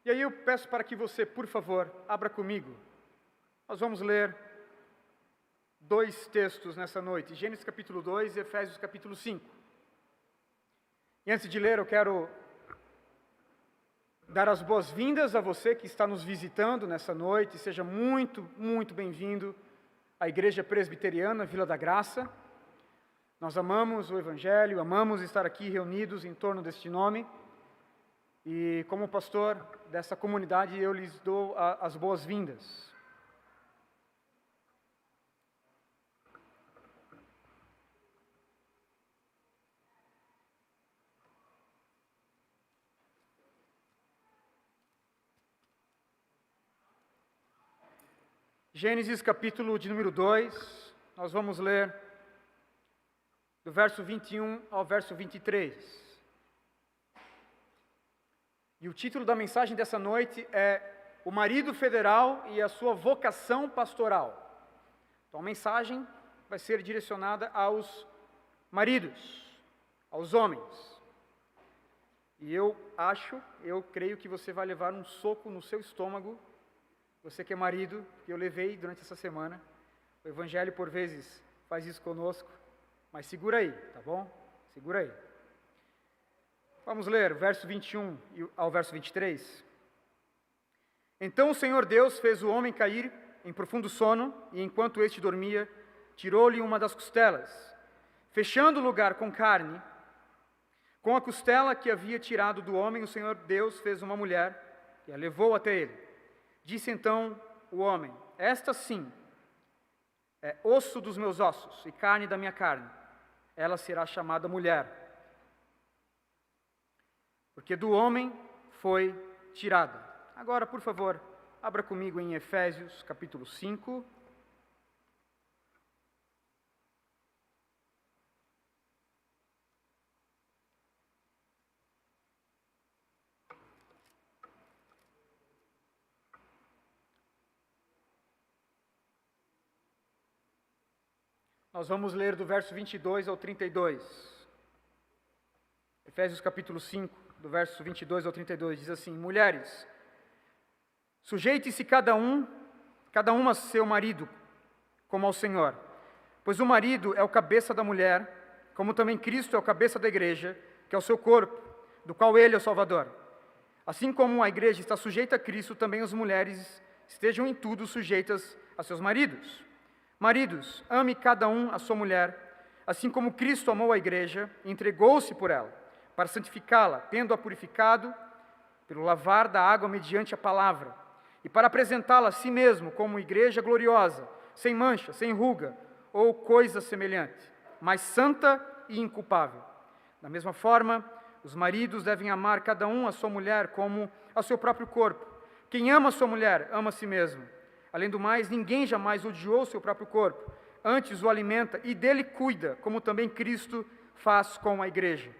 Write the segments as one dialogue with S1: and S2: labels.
S1: E aí eu peço para que você, por favor, abra comigo. Nós vamos ler 2 textos nessa noite, Gênesis capítulo 2 e Efésios capítulo 5. E antes de ler, eu quero dar as boas-vindas a você que está nos visitando nessa noite. Seja muito, muito bem-vindo à Igreja Presbiteriana Vila da Graça. Nós amamos o Evangelho, amamos estar aqui reunidos em torno deste nome. E como pastor dessa comunidade, eu lhes dou as boas-vindas. Gênesis capítulo de número 2, nós vamos ler do verso 21 ao verso 23. E o título da mensagem dessa noite é O Marido Federal e a Sua Vocação Pastoral. Então a mensagem vai ser direcionada aos maridos, aos homens. E eu creio que você vai levar um soco no seu estômago. Você que é marido, que eu levei durante essa semana. O Evangelho, por vezes, faz isso conosco. Mas segura aí, tá bom? Segura aí. Vamos ler o verso 21 ao verso 23. Então o Senhor Deus fez o homem cair em profundo sono, e enquanto este dormia, tirou-lhe uma das costelas, fechando o lugar com carne. Com a costela que havia tirado do homem, o Senhor Deus fez uma mulher e a levou até ele. Disse então o homem: esta sim é osso dos meus ossos e carne da minha carne. Ela será chamada mulher, porque do homem foi tirada. Agora, por favor, abra comigo em Efésios capítulo 5. Nós vamos ler do verso 22 ao 32. Efésios capítulo 5, do verso 22 ao 32, diz assim: mulheres, sujeite-se cada uma a seu marido, como ao Senhor. Pois o marido é o cabeça da mulher, como também Cristo é o cabeça da igreja, que é o seu corpo, do qual ele é o Salvador. Assim como a igreja está sujeita a Cristo, também as mulheres estejam em tudo sujeitas a seus maridos. Maridos, ame cada um a sua mulher, assim como Cristo amou a igreja e entregou-se por ela, para santificá-la, tendo-a purificado pelo lavar da água mediante a palavra, e para apresentá-la a si mesmo como igreja gloriosa, sem mancha, sem ruga ou coisa semelhante, mas santa e inculpável. Da mesma forma, os maridos devem amar cada um a sua mulher como ao seu próprio corpo. Quem ama a sua mulher, ama a si mesmo. Além do mais, ninguém jamais odiou seu próprio corpo, antes o alimenta e dele cuida, como também Cristo faz com a igreja.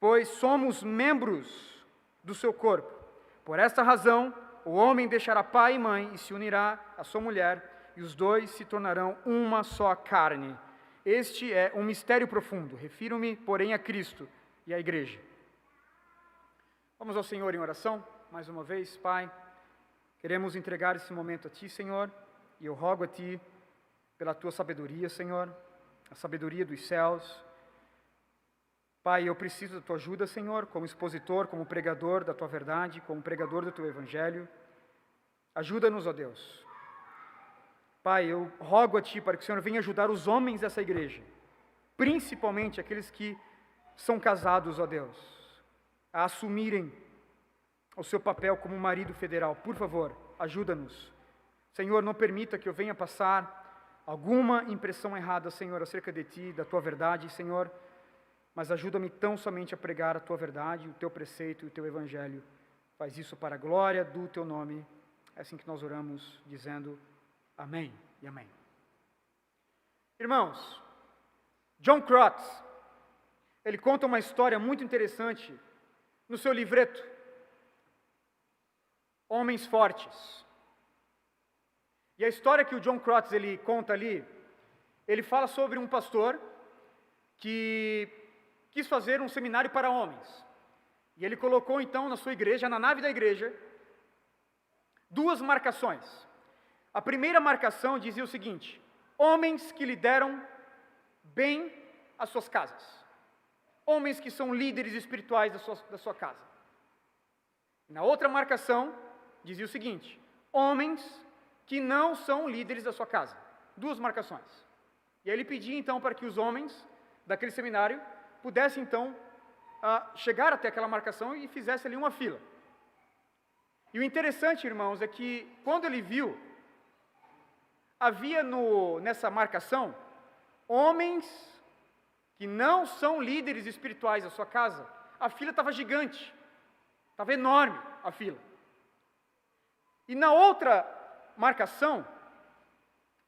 S1: Pois somos membros do seu corpo. Por esta razão, o homem deixará pai e mãe e se unirá à sua mulher, e os dois se tornarão uma só carne. Este é um mistério profundo. Refiro-me, porém, a Cristo e à igreja. Vamos ao Senhor em oração, mais uma vez, Pai. Queremos entregar esse momento a Ti, Senhor, e eu rogo a Ti, pela Tua sabedoria, Senhor, a sabedoria dos céus. Pai, eu preciso da Tua ajuda, Senhor, como expositor, como pregador da Tua verdade, como pregador do Teu Evangelho. Ajuda-nos, ó Deus. Pai, eu rogo a Ti para que o Senhor venha ajudar os homens dessa igreja, principalmente aqueles que são casados, ó Deus, a assumirem o seu papel como marido federal. Por favor, ajuda-nos. Senhor, não permita que eu venha passar alguma impressão errada, Senhor, acerca de Ti, da Tua verdade, Senhor, mas ajuda-me tão somente a pregar a Tua verdade, o Teu preceito e o Teu Evangelho. Faz isso para a glória do Teu nome. É assim que nós oramos, dizendo amém e amém. Irmãos, John Crotts, ele conta uma história muito interessante no seu livreto, Homens Fortes. E a história que o John Crotts ele conta ali, ele fala sobre um pastor que quis fazer um seminário para homens. E ele colocou então na sua igreja, na nave da igreja, 2 marcações. A primeira marcação dizia o seguinte: homens que lideram bem as suas casas. Homens que são líderes espirituais da sua casa. Na outra marcação, dizia o seguinte: homens que não são líderes da sua casa. 2 marcações. E aí ele pedia então para que os homens daquele seminário pudessem então chegar até aquela marcação e fizessem ali uma fila. E o interessante, irmãos, é que quando ele viu, havia nessa marcação homens que não são líderes espirituais da sua casa. A fila estava gigante, estava enorme a fila. E na outra marcação,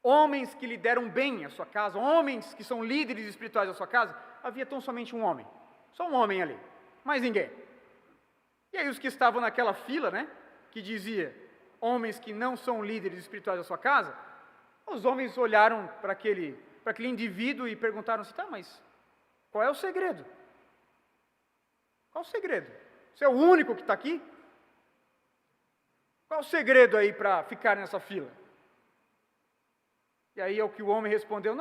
S1: homens que lideram bem a sua casa, homens que são líderes espirituais da sua casa, havia tão somente um homem. Só um homem ali, mais ninguém. E aí os que estavam naquela fila, né, que dizia homens que não são líderes espirituais da sua casa, os homens olharam para aquele indivíduo e perguntaram assim: tá, mas qual é o segredo? Qual o segredo? Você é o único que está aqui? Qual o segredo aí para ficar nessa fila? E aí é o que o homem respondeu: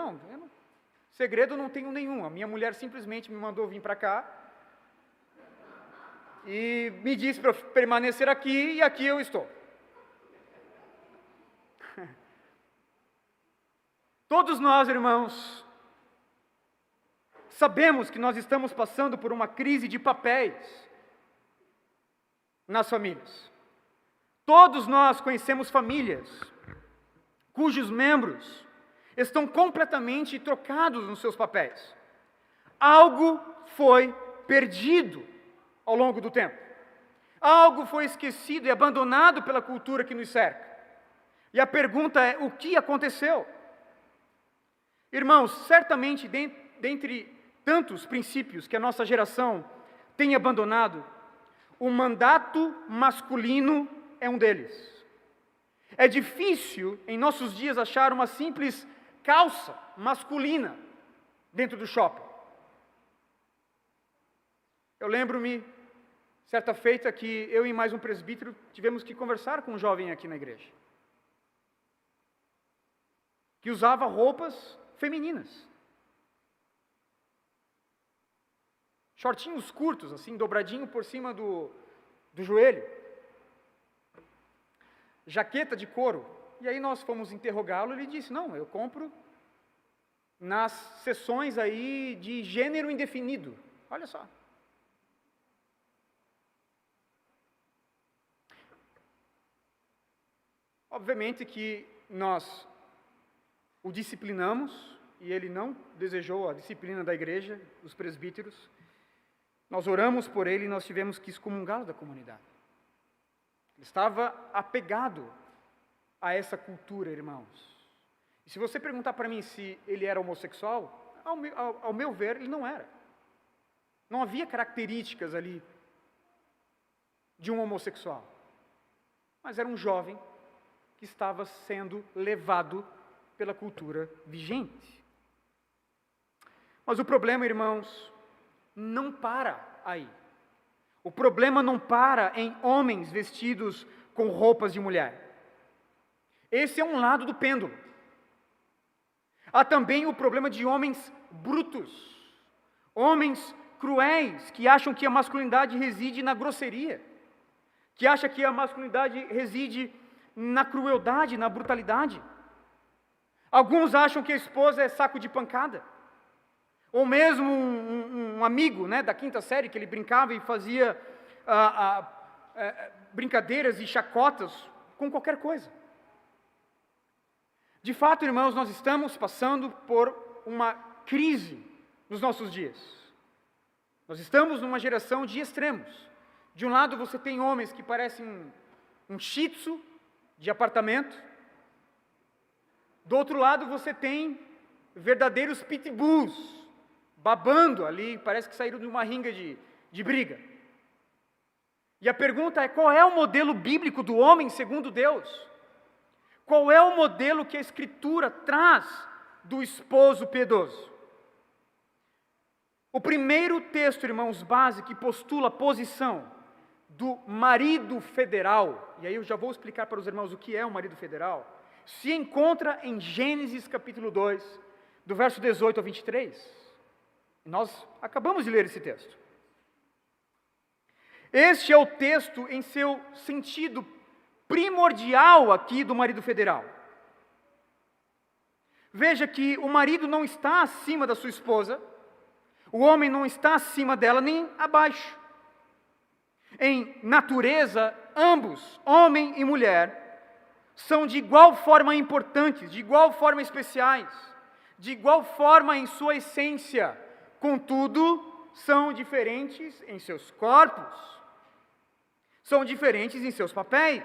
S1: segredo não tenho nenhum. A minha mulher simplesmente me mandou vir para cá e me disse para permanecer aqui, e aqui eu estou. Todos nós, irmãos, sabemos que nós estamos passando por uma crise de papéis nas famílias. Todos nós conhecemos famílias cujos membros estão completamente trocados nos seus papéis. Algo foi perdido ao longo do tempo. Algo foi esquecido e abandonado pela cultura que nos cerca. E a pergunta é: o que aconteceu? Irmãos, certamente, dentre tantos princípios que a nossa geração tem abandonado, o mandato masculino é um deles. É difícil, em nossos dias, achar uma simples calça masculina dentro do shopping. Eu lembro-me, certa feita, que eu e mais um presbítero tivemos que conversar com um jovem aqui na igreja, que usava roupas femininas. Shortinhos curtos, assim, dobradinho por cima do joelho. Jaqueta de couro. E aí nós fomos interrogá-lo e ele disse: não, eu compro nas seções aí de gênero indefinido. Olha só. Obviamente que nós o disciplinamos, e ele não desejou a disciplina da igreja, dos presbíteros. Nós oramos por ele e nós tivemos que excomungá-lo da comunidade. Ele estava apegado a essa cultura, irmãos. E se você perguntar para mim se ele era homossexual, ao meu ver, ele não era. Não havia características ali de um homossexual. Mas era um jovem que estava sendo levado pela cultura vigente. Mas o problema, irmãos, não para aí. O problema não para em homens vestidos com roupas de mulher. Esse é um lado do pêndulo. Há também o problema de homens brutos, homens cruéis, que acham que a masculinidade reside na grosseria, que acham que a masculinidade reside na crueldade, na brutalidade. Alguns acham que a esposa é saco de pancada. Ou mesmo um amigo, né, da quinta série, que ele brincava e fazia brincadeiras e chacotas com qualquer coisa. De fato, irmãos, nós estamos passando por uma crise nos nossos dias. Nós estamos numa geração de extremos. De um lado você tem homens que parecem um shih tzu de apartamento. Do outro lado você tem verdadeiros pitbulls, babando ali, parece que saíram de uma ringa de briga. E a pergunta é: qual é o modelo bíblico do homem segundo Deus? Qual é o modelo que a Escritura traz do esposo piedoso? O primeiro texto, irmãos, base que postula a posição do marido federal, e aí eu já vou explicar para os irmãos o que é um marido federal, se encontra em Gênesis capítulo 2, do verso 18 ao 23. Nós acabamos de ler esse texto. Este é o texto em seu sentido primordial aqui do marido federal. Veja que o marido não está acima da sua esposa, o homem não está acima dela nem abaixo. Em natureza, ambos, homem e mulher, são de igual forma importantes, de igual forma especiais, de igual forma em sua essência. Contudo, são diferentes em seus corpos, são diferentes em seus papéis.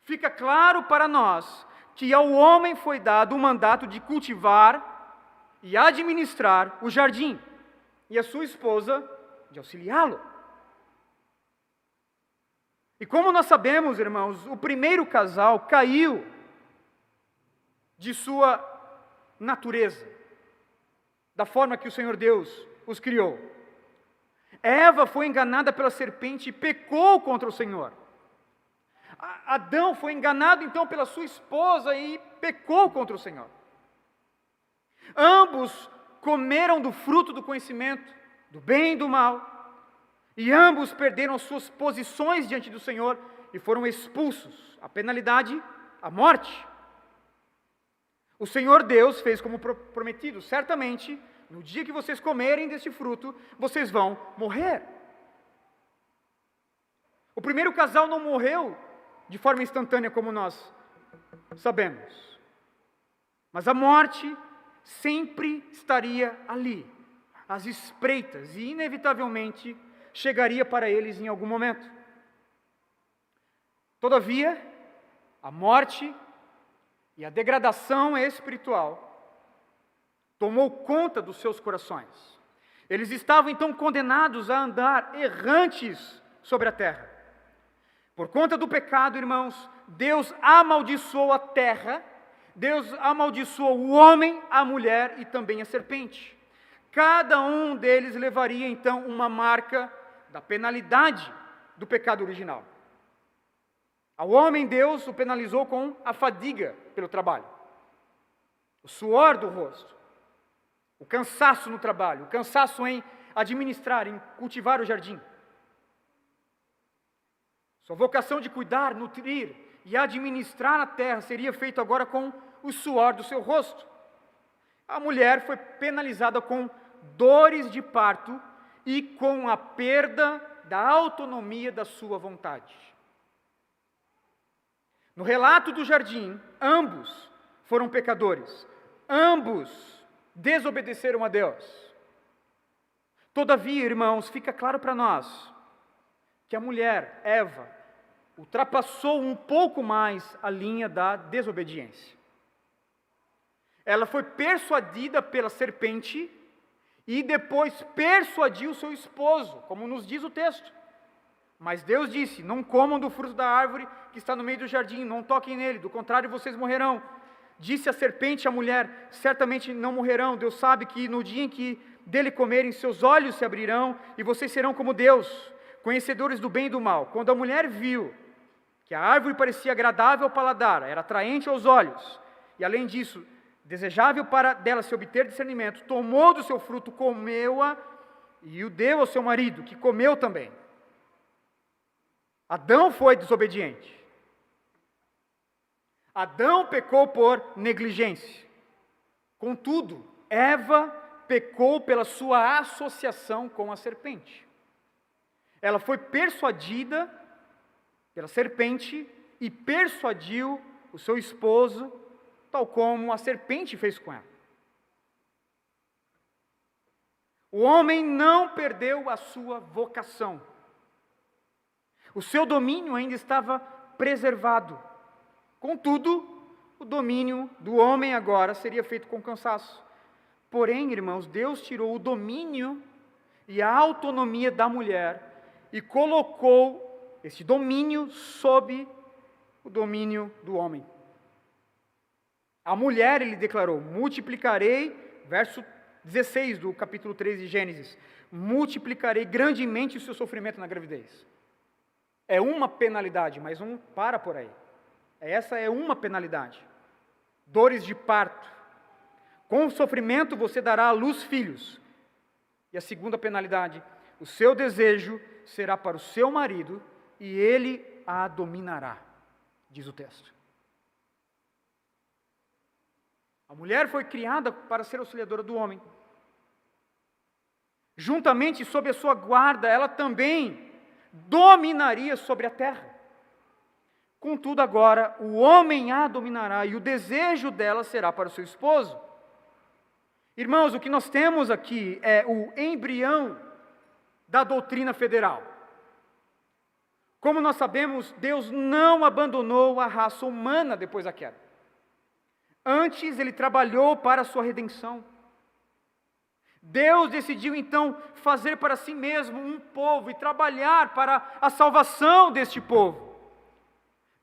S1: Fica claro para nós que ao homem foi dado o mandato de cultivar e administrar o jardim, e a sua esposa de auxiliá-lo. E como nós sabemos, irmãos, o primeiro casal caiu de sua natureza, da forma que o Senhor Deus os criou. Eva foi enganada pela serpente e pecou contra o Senhor. Adão foi enganado então pela sua esposa e pecou contra o Senhor. Ambos comeram do fruto do conhecimento, do bem e do mal, e ambos perderam suas posições diante do Senhor e foram expulsos. A penalidade, a morte. O Senhor Deus fez como prometido, certamente, no dia que vocês comerem deste fruto, vocês vão morrer. O primeiro casal não morreu de forma instantânea, como nós sabemos. Mas a morte sempre estaria ali, às espreitas, e inevitavelmente chegaria para eles em algum momento. Todavia, a morte e a degradação espiritual tomou conta dos seus corações. Eles estavam então condenados a andar errantes sobre a terra. Por conta do pecado, irmãos, Deus amaldiçoou a terra, Deus amaldiçoou o homem, a mulher e também a serpente. Cada um deles levaria então uma marca da penalidade do pecado original. Ao homem, Deus o penalizou com a fadiga pelo trabalho, o suor do rosto, o cansaço no trabalho, o cansaço em administrar, em cultivar o jardim. Sua vocação de cuidar, nutrir e administrar a terra seria feita agora com o suor do seu rosto. A mulher foi penalizada com dores de parto e com a perda da autonomia da sua vontade. No relato do jardim, ambos foram pecadores, ambos desobedeceram a Deus. Todavia, irmãos, fica claro para nós que a mulher, Eva, ultrapassou um pouco mais a linha da desobediência. Ela foi persuadida pela serpente e depois persuadiu seu esposo, como nos diz o texto. Mas Deus disse: não comam do fruto da árvore que está no meio do jardim, não toquem nele, do contrário vocês morrerão. Disse a serpente à mulher: certamente não morrerão. Deus sabe que no dia em que dele comerem, seus olhos se abrirão e vocês serão como Deus, conhecedores do bem e do mal. Quando a mulher viu que a árvore parecia agradável ao paladar, era atraente aos olhos, e além disso, desejável para dela se obter discernimento, tomou do seu fruto, comeu-a e o deu ao seu marido, que comeu também. Adão foi desobediente. Adão pecou por negligência. Contudo, Eva pecou pela sua associação com a serpente. Ela foi persuadida pela serpente e persuadiu o seu esposo, tal como a serpente fez com ela. O homem não perdeu a sua vocação. O seu domínio ainda estava preservado. Contudo, o domínio do homem agora seria feito com cansaço. Porém, irmãos, Deus tirou o domínio e a autonomia da mulher e colocou esse domínio sob o domínio do homem. A mulher, ele declarou: multiplicarei, verso 16 do capítulo 3 de Gênesis: multiplicarei grandemente o seu sofrimento na gravidez. É uma penalidade, mas não para por aí. Essa é uma penalidade. Dores de parto. Com o sofrimento você dará à luz filhos. E a segunda penalidade: o seu desejo será para o seu marido e ele a dominará, diz o texto. A mulher foi criada para ser auxiliadora do homem. Juntamente sob a sua guarda, ela também dominaria sobre a terra. Contudo, agora, o homem a dominará e o desejo dela será para o seu esposo. Irmãos, o que nós temos aqui é o embrião da doutrina federal. Como nós sabemos, Deus não abandonou a raça humana depois da queda. Antes, Ele trabalhou para a sua redenção. Deus decidiu então fazer para si mesmo um povo e trabalhar para a salvação deste povo.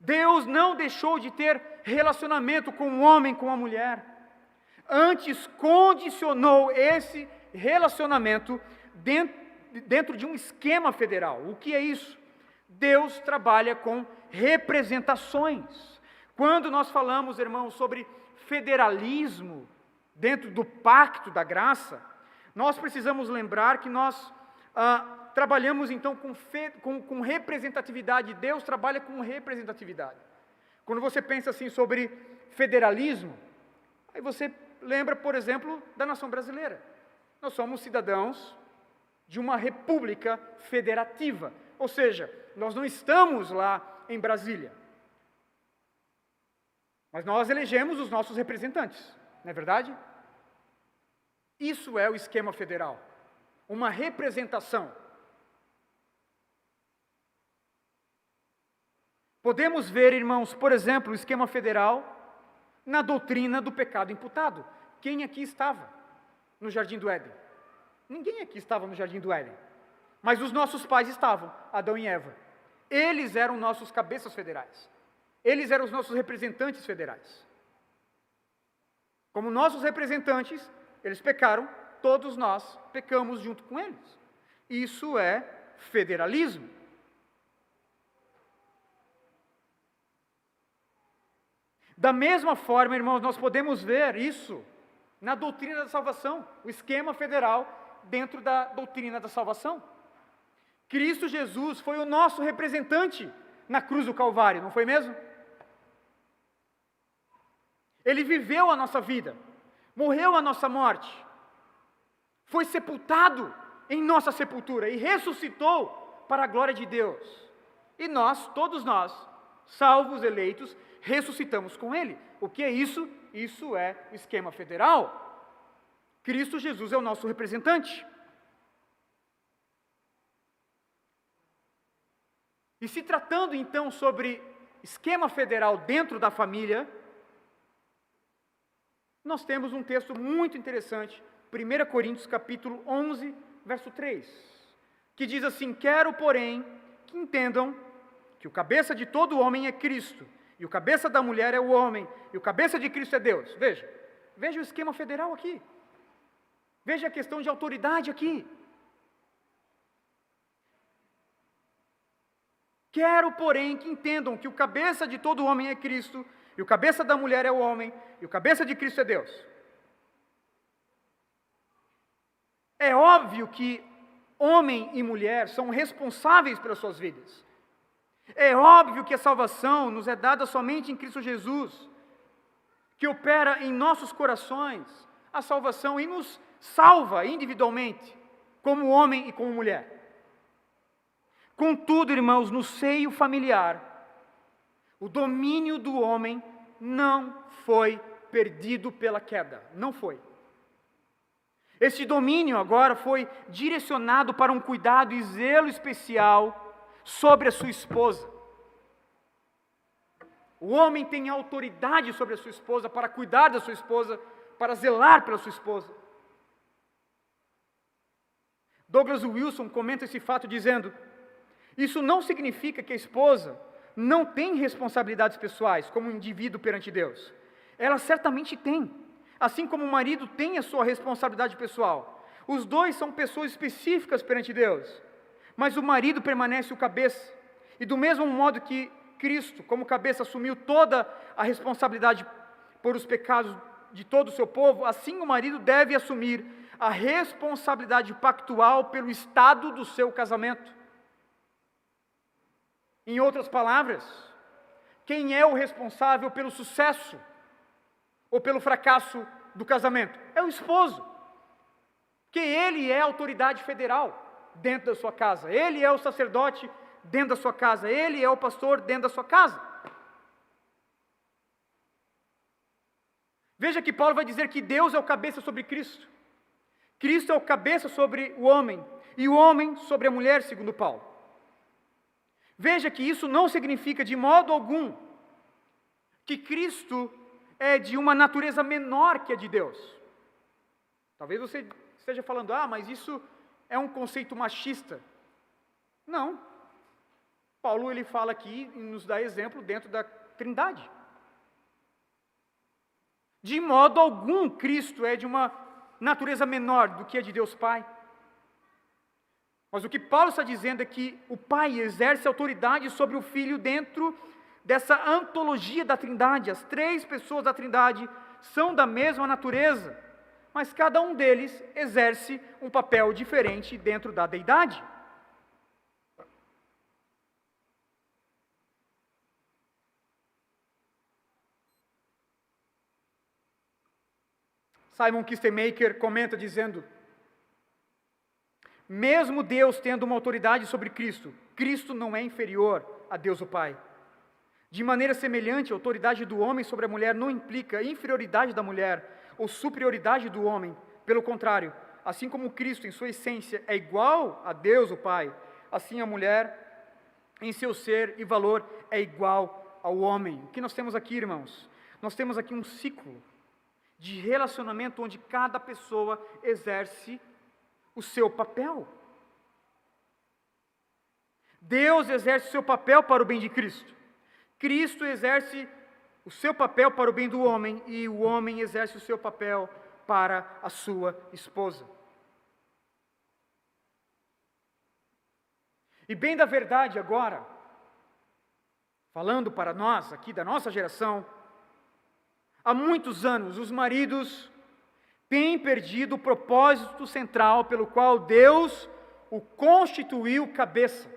S1: Deus não deixou de ter relacionamento com o homem, com a mulher. Antes, condicionou esse relacionamento dentro de um esquema federal. O que é isso? Deus trabalha com representações. Quando nós falamos, irmãos, sobre federalismo dentro do pacto da graça, nós precisamos lembrar que nós trabalhamos então com representatividade. Deus trabalha com representatividade. Quando você pensa assim sobre federalismo, aí você lembra, por exemplo, da nação brasileira. Nós somos cidadãos de uma república federativa, ou seja, nós não estamos lá em Brasília, mas nós elegemos os nossos representantes, não é verdade? Isso é o esquema federal, uma representação. Podemos ver, irmãos, por exemplo, o esquema federal na doutrina do pecado imputado. Quem aqui estava no Jardim do Éden? Ninguém aqui estava no Jardim do Éden, mas os nossos pais estavam, Adão e Eva. Eles eram nossos cabeças federais. Eles eram os nossos representantes federais. Como nossos representantes, eles pecaram, todos nós pecamos junto com eles. Isso é federalismo. Da mesma forma, irmãos, nós podemos ver isso na doutrina da salvação, o esquema federal dentro da doutrina da salvação. Cristo Jesus foi o nosso representante na cruz do Calvário, não foi mesmo? Ele viveu a nossa vida, morreu a nossa morte, foi sepultado em nossa sepultura e ressuscitou para a glória de Deus. E nós, todos nós, salvos, eleitos, ressuscitamos com Ele. O que é isso? Isso é o esquema federal. Cristo Jesus é o nosso representante. E se tratando então sobre esquema federal dentro da família, nós temos um texto muito interessante, 1 Coríntios capítulo 11, verso 3, que diz assim: quero, porém, que entendam que o cabeça de todo homem é Cristo, e o cabeça da mulher é o homem, e o cabeça de Cristo é Deus. Veja o esquema federal aqui. Veja a questão de autoridade aqui. Quero, porém, que entendam que o cabeça de todo homem é Cristo, e o cabeça da mulher é o homem, e o cabeça de Cristo é Deus. É óbvio que homem e mulher são responsáveis pelas suas vidas. É óbvio que a salvação nos é dada somente em Cristo Jesus, que opera em nossos corações a salvação e nos salva individualmente, como homem e como mulher. Contudo, irmãos, no seio familiar, o domínio do homem não foi perdido pela queda, não foi. Este domínio agora foi direcionado para um cuidado e zelo especial sobre a sua esposa. O homem tem autoridade sobre a sua esposa para cuidar da sua esposa, para zelar pela sua esposa. Douglas Wilson comenta esse fato dizendo: isso não significa que a esposa não tem responsabilidades pessoais como indivíduo perante Deus. Ela certamente tem. assim como o marido tem a sua responsabilidade pessoal. Os dois são pessoas específicas perante Deus, mas o marido permanece o cabeça. E do mesmo modo que Cristo, como cabeça, assumiu toda a responsabilidade por os pecados de todo o seu povo, assim o marido deve assumir a responsabilidade pactual pelo estado do seu casamento. Em outras palavras, quem é o responsável pelo sucesso ou pelo fracasso do casamento? É o esposo, que ele é a autoridade federal dentro da sua casa, ele é o sacerdote dentro da sua casa, ele é o pastor dentro da sua casa. Veja que Paulo vai dizer que Deus é o cabeça sobre Cristo. Cristo é o cabeça sobre o homem, e o homem sobre a mulher, segundo Paulo. Veja que isso não significa de modo algum que Cristo é de uma natureza menor que a de Deus. Talvez você esteja falando, mas isso é um conceito machista. Não. Paulo ele fala aqui e nos dá exemplo dentro da Trindade. De modo algum, Cristo é de uma natureza menor do que a de Deus Pai. Mas o que Paulo está dizendo é que o Pai exerce autoridade sobre o Filho dentro dessa antologia da Trindade. As três pessoas da Trindade são da mesma natureza, mas cada um deles exerce um papel diferente dentro da deidade. Simon Kistemaker comenta dizendo: mesmo Deus tendo uma autoridade sobre Cristo, Cristo não é inferior a Deus o Pai. De maneira semelhante, a autoridade do homem sobre a mulher não implica inferioridade da mulher ou superioridade do homem. Pelo contrário, assim como Cristo em sua essência é igual a Deus o Pai, assim a mulher em seu ser e valor é igual ao homem. O que nós temos aqui, irmãos? Nós temos aqui um ciclo de relacionamento onde cada pessoa exerce o seu papel. Deus exerce o seu papel para o bem de Cristo. Cristo exerce o seu papel para o bem do homem e o homem exerce o seu papel para a sua esposa. E bem da verdade agora, falando para nós aqui da nossa geração, há muitos anos os maridos têm perdido o propósito central pelo qual Deus o constituiu cabeça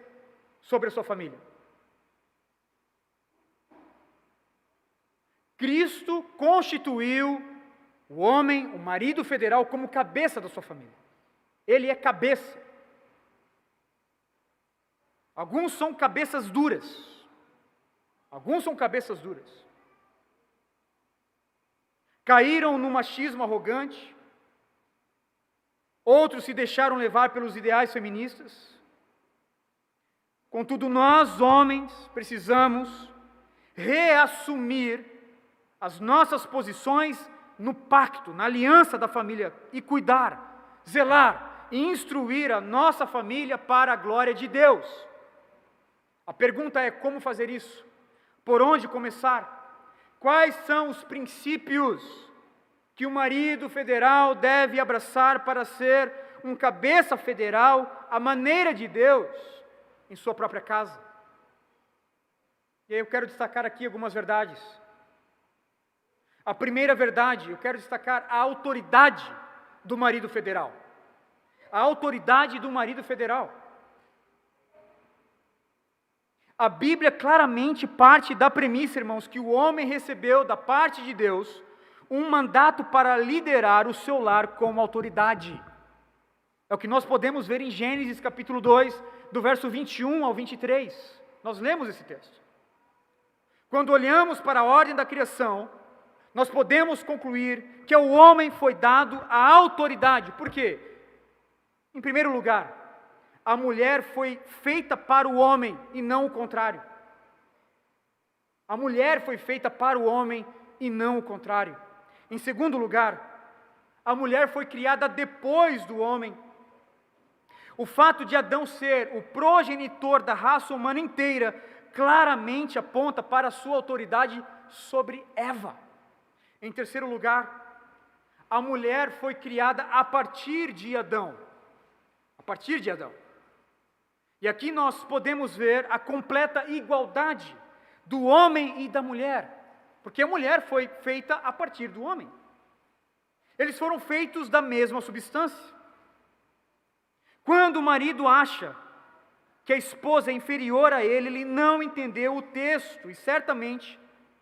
S1: sobre a sua família. Cristo constituiu o homem, o marido federal, como cabeça da sua família. Ele é cabeça. Alguns são cabeças duras. Alguns são cabeças duras. Caíram no machismo arrogante. Outros se deixaram levar pelos ideais feministas. Contudo, nós, homens, precisamos reassumir as nossas posições no pacto, na aliança da família, e cuidar, zelar e instruir a nossa família para a glória de Deus. A pergunta é: como fazer isso? Por onde começar? Quais são os princípios que o marido federal deve abraçar para ser um cabeça federal à maneira de Deus em sua própria casa? E aí eu quero destacar aqui algumas verdades. A primeira verdade, eu quero destacar a autoridade do marido federal. A autoridade do marido federal. A Bíblia claramente parte da premissa, irmãos, que o homem recebeu da parte de Deus um mandato para liderar o seu lar como autoridade. É o que nós podemos ver em Gênesis capítulo 2, do verso 21 ao 23. Nós lemos esse texto. Quando olhamos para a ordem da criação, nós podemos concluir que ao homem foi dado a autoridade. Por quê? Em primeiro lugar, a mulher foi feita para o homem e não o contrário. A mulher foi feita para o homem e não o contrário. Em segundo lugar, a mulher foi criada depois do homem. O fato de Adão ser o progenitor da raça humana inteira claramente aponta para a sua autoridade sobre Eva. Em terceiro lugar, a mulher foi criada a partir de Adão. A partir de Adão. E aqui nós podemos ver a completa igualdade do homem e da mulher, porque a mulher foi feita a partir do homem. Eles foram feitos da mesma substância. Quando o marido acha que a esposa é inferior a ele, ele não entendeu o texto e certamente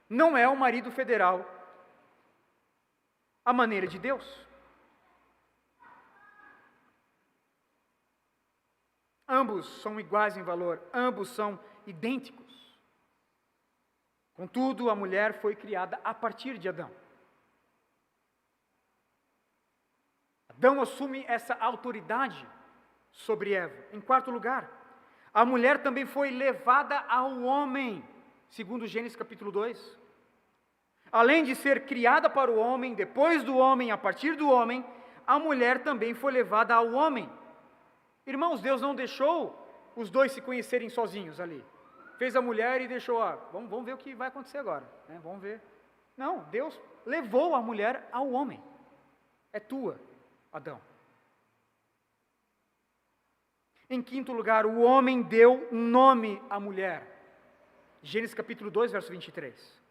S1: não é o marido federal à maneira de Deus. Ambos são iguais em valor, ambos são idênticos. Contudo, a mulher foi criada a partir de Adão. Adão assume essa autoridade sobre Eva. Em quarto lugar, a mulher também foi levada ao homem, segundo Gênesis capítulo 2. Além de ser criada para o homem, depois do homem, a partir do homem, a mulher também foi levada ao homem. Irmãos, Deus não deixou os dois se conhecerem sozinhos ali. Fez a mulher e deixou, vamos ver o que vai acontecer agora, né? Vamos ver. Não, Deus levou a mulher ao homem. É tua, Adão. Em quinto lugar, o homem deu nome à mulher. Gênesis capítulo 2, verso 23.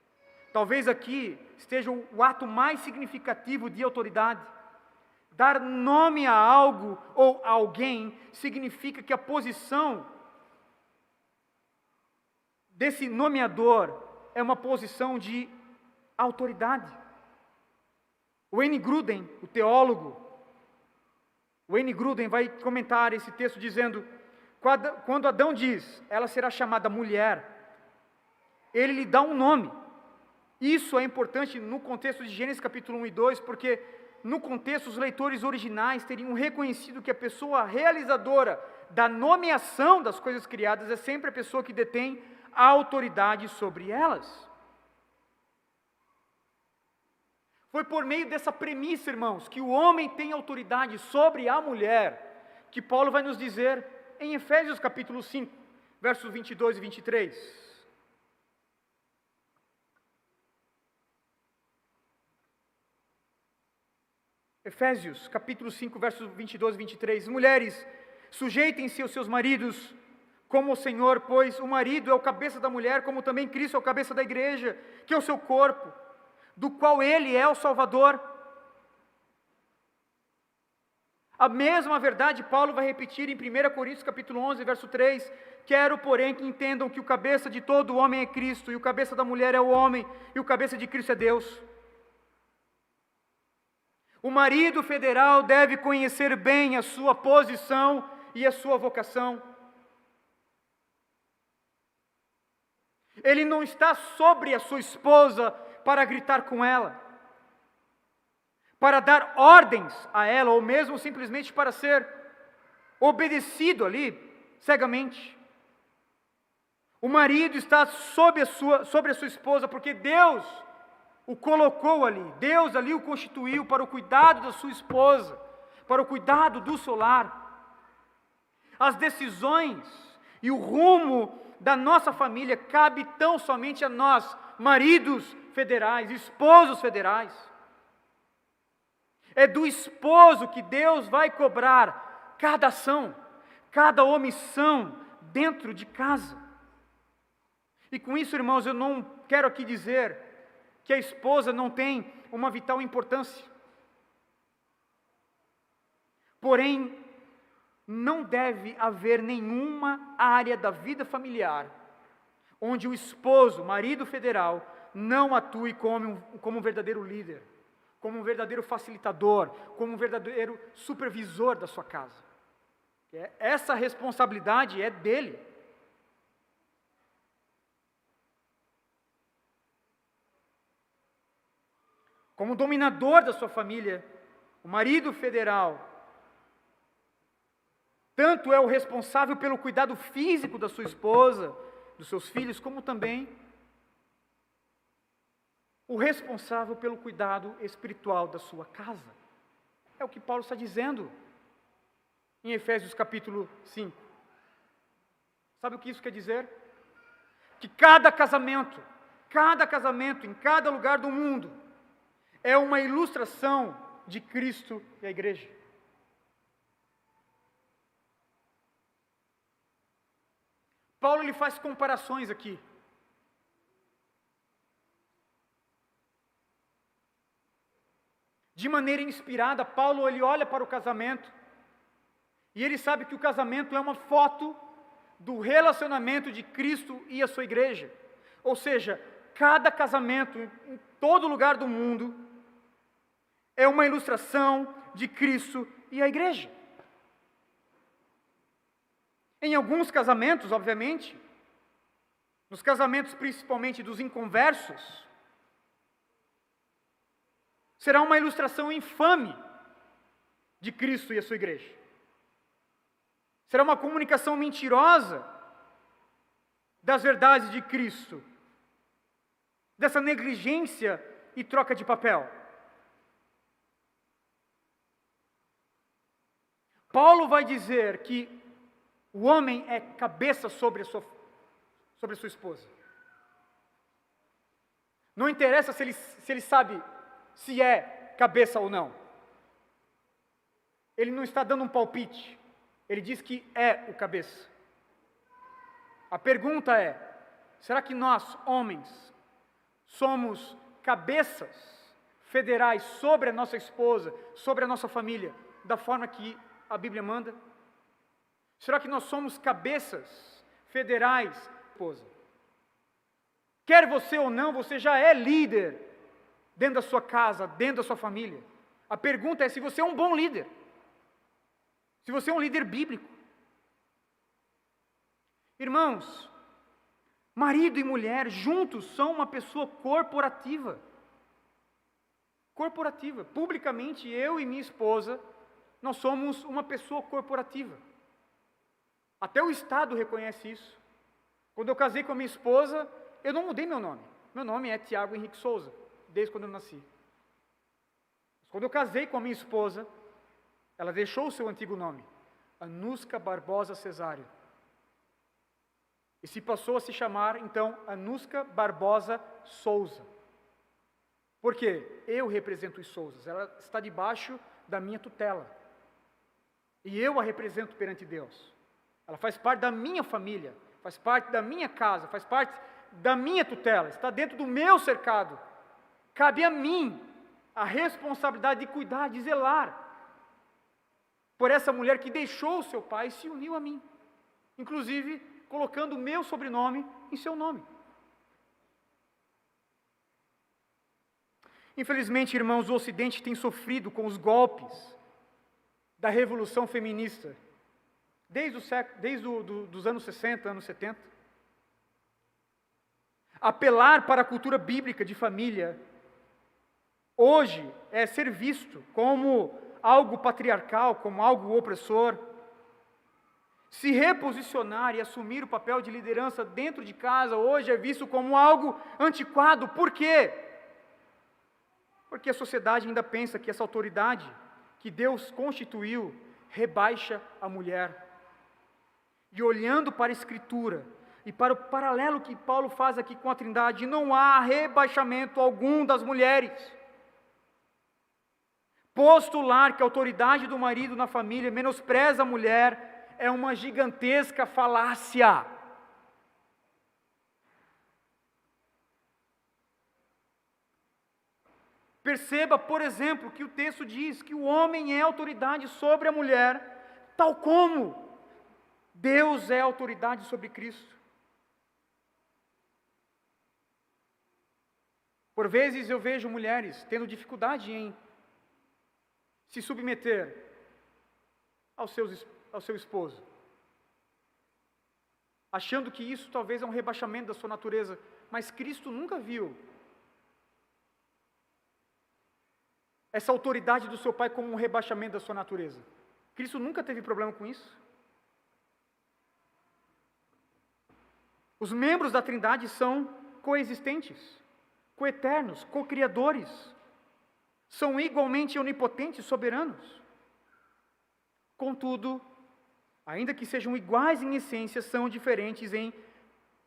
S1: Talvez aqui esteja o ato mais significativo de autoridade. Dar nome a algo ou a alguém significa que a posição desse nomeador é uma posição de autoridade. Wayne Grudem, o teólogo, Wayne Grudem vai comentar esse texto dizendo: quando Adão diz, ela será chamada mulher, ele lhe dá um nome. Isso é importante no contexto de Gênesis capítulo 1 e 2, porque no contexto os leitores originais teriam reconhecido que a pessoa realizadora da nomeação das coisas criadas é sempre a pessoa que detém a autoridade sobre elas. Foi por meio dessa premissa, irmãos, que o homem tem autoridade sobre a mulher, que Paulo vai nos dizer em Efésios capítulo 5, versos 22 e 23. Efésios, capítulo 5, versos 22 e 23. Mulheres, sujeitem-se aos seus maridos, como o Senhor, pois o marido é o cabeça da mulher, como também Cristo é o cabeça da igreja, que é o seu corpo, do qual ele é o Salvador. A mesma verdade Paulo vai repetir em 1 Coríntios, capítulo 11, verso 3. Quero, porém, que entendam que o cabeça de todo homem é Cristo, e o cabeça da mulher é o homem, e o cabeça de Cristo é Deus. O marido federal deve conhecer bem a sua posição e a sua vocação. Ele não está sobre a sua esposa para gritar com ela, para dar ordens a ela, ou mesmo simplesmente para ser obedecido ali, cegamente. O marido está sobre a sua esposa, porque Deus o colocou ali, Deus ali o constituiu para o cuidado da sua esposa, para o cuidado do seu lar. As decisões e o rumo da nossa família cabe tão somente a nós, maridos federais, esposos federais. É do esposo que Deus vai cobrar cada ação, cada omissão dentro de casa. E com isso, irmãos, eu não quero aqui dizer que a esposa não tem uma vital importância. Porém, não deve haver nenhuma área da vida familiar onde o esposo, marido federal, não atue como um verdadeiro líder, como um verdadeiro facilitador, como um verdadeiro supervisor da sua casa. Essa responsabilidade é dele. Como dominador da sua família, o marido federal tanto é o responsável pelo cuidado físico da sua esposa, dos seus filhos, como também o responsável pelo cuidado espiritual da sua casa. É o que Paulo está dizendo em Efésios capítulo 5. Sabe o que isso quer dizer? Que cada casamento, em cada lugar do mundo, é uma ilustração de Cristo e a igreja. Paulo ele faz comparações aqui. De maneira inspirada, Paulo ele olha para o casamento e ele sabe que o casamento é uma foto do relacionamento de Cristo e a sua igreja. Ou seja, cada casamento em todo lugar do mundo é uma ilustração de Cristo e a igreja. Em alguns casamentos, obviamente, nos casamentos principalmente dos inconversos, será uma ilustração infame de Cristo e a sua igreja. Será uma comunicação mentirosa das verdades de Cristo, dessa negligência e troca de papel. Paulo vai dizer que o homem é cabeça sobre a sua esposa. Não interessa se ele sabe se é cabeça ou não. Ele não está dando um palpite. Ele diz que é o cabeça. A pergunta é: será que nós, homens, somos cabeças federais sobre a nossa esposa, sobre a nossa família, da forma que a Bíblia manda? Será que nós somos cabeças federais, esposa? Quer você ou não, você já é líder dentro da sua casa, dentro da sua família. A pergunta é se você é um bom líder. Se você é um líder bíblico. Irmãos, marido e mulher juntos são uma pessoa corporativa. Corporativa. Publicamente, eu e minha esposa, nós somos uma pessoa corporativa. Até o Estado reconhece isso. Quando eu casei com a minha esposa, eu não mudei meu nome. Meu nome é Tiago Henrique Souza, desde quando eu nasci. Quando eu casei com a minha esposa, ela deixou o seu antigo nome, Anuska Barbosa Cesário. E se passou a se chamar, então, Anuska Barbosa Souza. Por quê? Eu represento os Souzas. Ela está debaixo da minha tutela. E eu a represento perante Deus. Ela faz parte da minha família, faz parte da minha casa, faz parte da minha tutela, está dentro do meu cercado. Cabe a mim a responsabilidade de cuidar, de zelar por essa mulher que deixou o seu pai e se uniu a mim, inclusive colocando o meu sobrenome em seu nome. Infelizmente, irmãos, o Ocidente tem sofrido com os golpes da revolução feminista, desde os anos 60, anos 70. Apelar para a cultura bíblica de família, hoje, é ser visto como algo patriarcal, como algo opressor. Se reposicionar e assumir o papel de liderança dentro de casa, hoje é visto como algo antiquado. Por quê? Porque a sociedade ainda pensa que essa autoridade que Deus constituiu rebaixa a mulher. E olhando para a Escritura, e para o paralelo que Paulo faz aqui com a Trindade, não há rebaixamento algum das mulheres. Postular que a autoridade do marido na família menospreza a mulher é uma gigantesca falácia. Perceba, por exemplo, que o texto diz que o homem é autoridade sobre a mulher, tal como Deus é autoridade sobre Cristo. Por vezes eu vejo mulheres tendo dificuldade em se submeter ao seu esposo, achando que isso talvez é um rebaixamento da sua natureza, mas Cristo nunca viu essa autoridade do seu pai como um rebaixamento da sua natureza. Cristo nunca teve problema com isso. Os membros da Trindade são coexistentes, coeternos, co-criadores, são igualmente onipotentes, soberanos. Contudo, ainda que sejam iguais em essência, são diferentes em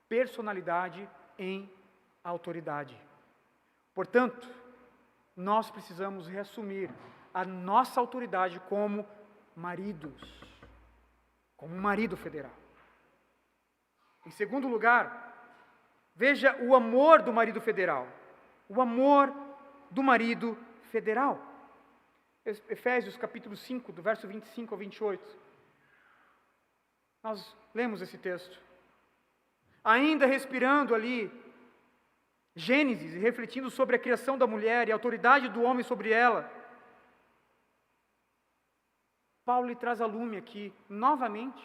S1: personalidade, em autoridade. Portanto, nós precisamos reassumir a nossa autoridade como maridos, como um marido federal. Em segundo lugar, veja o amor do marido federal. O amor do marido federal. Efésios capítulo 5, do verso 25 ao 28. Nós lemos esse texto. Ainda respirando ali, Gênesis, e refletindo sobre a criação da mulher e a autoridade do homem sobre ela, Paulo lhe traz a lume aqui, novamente,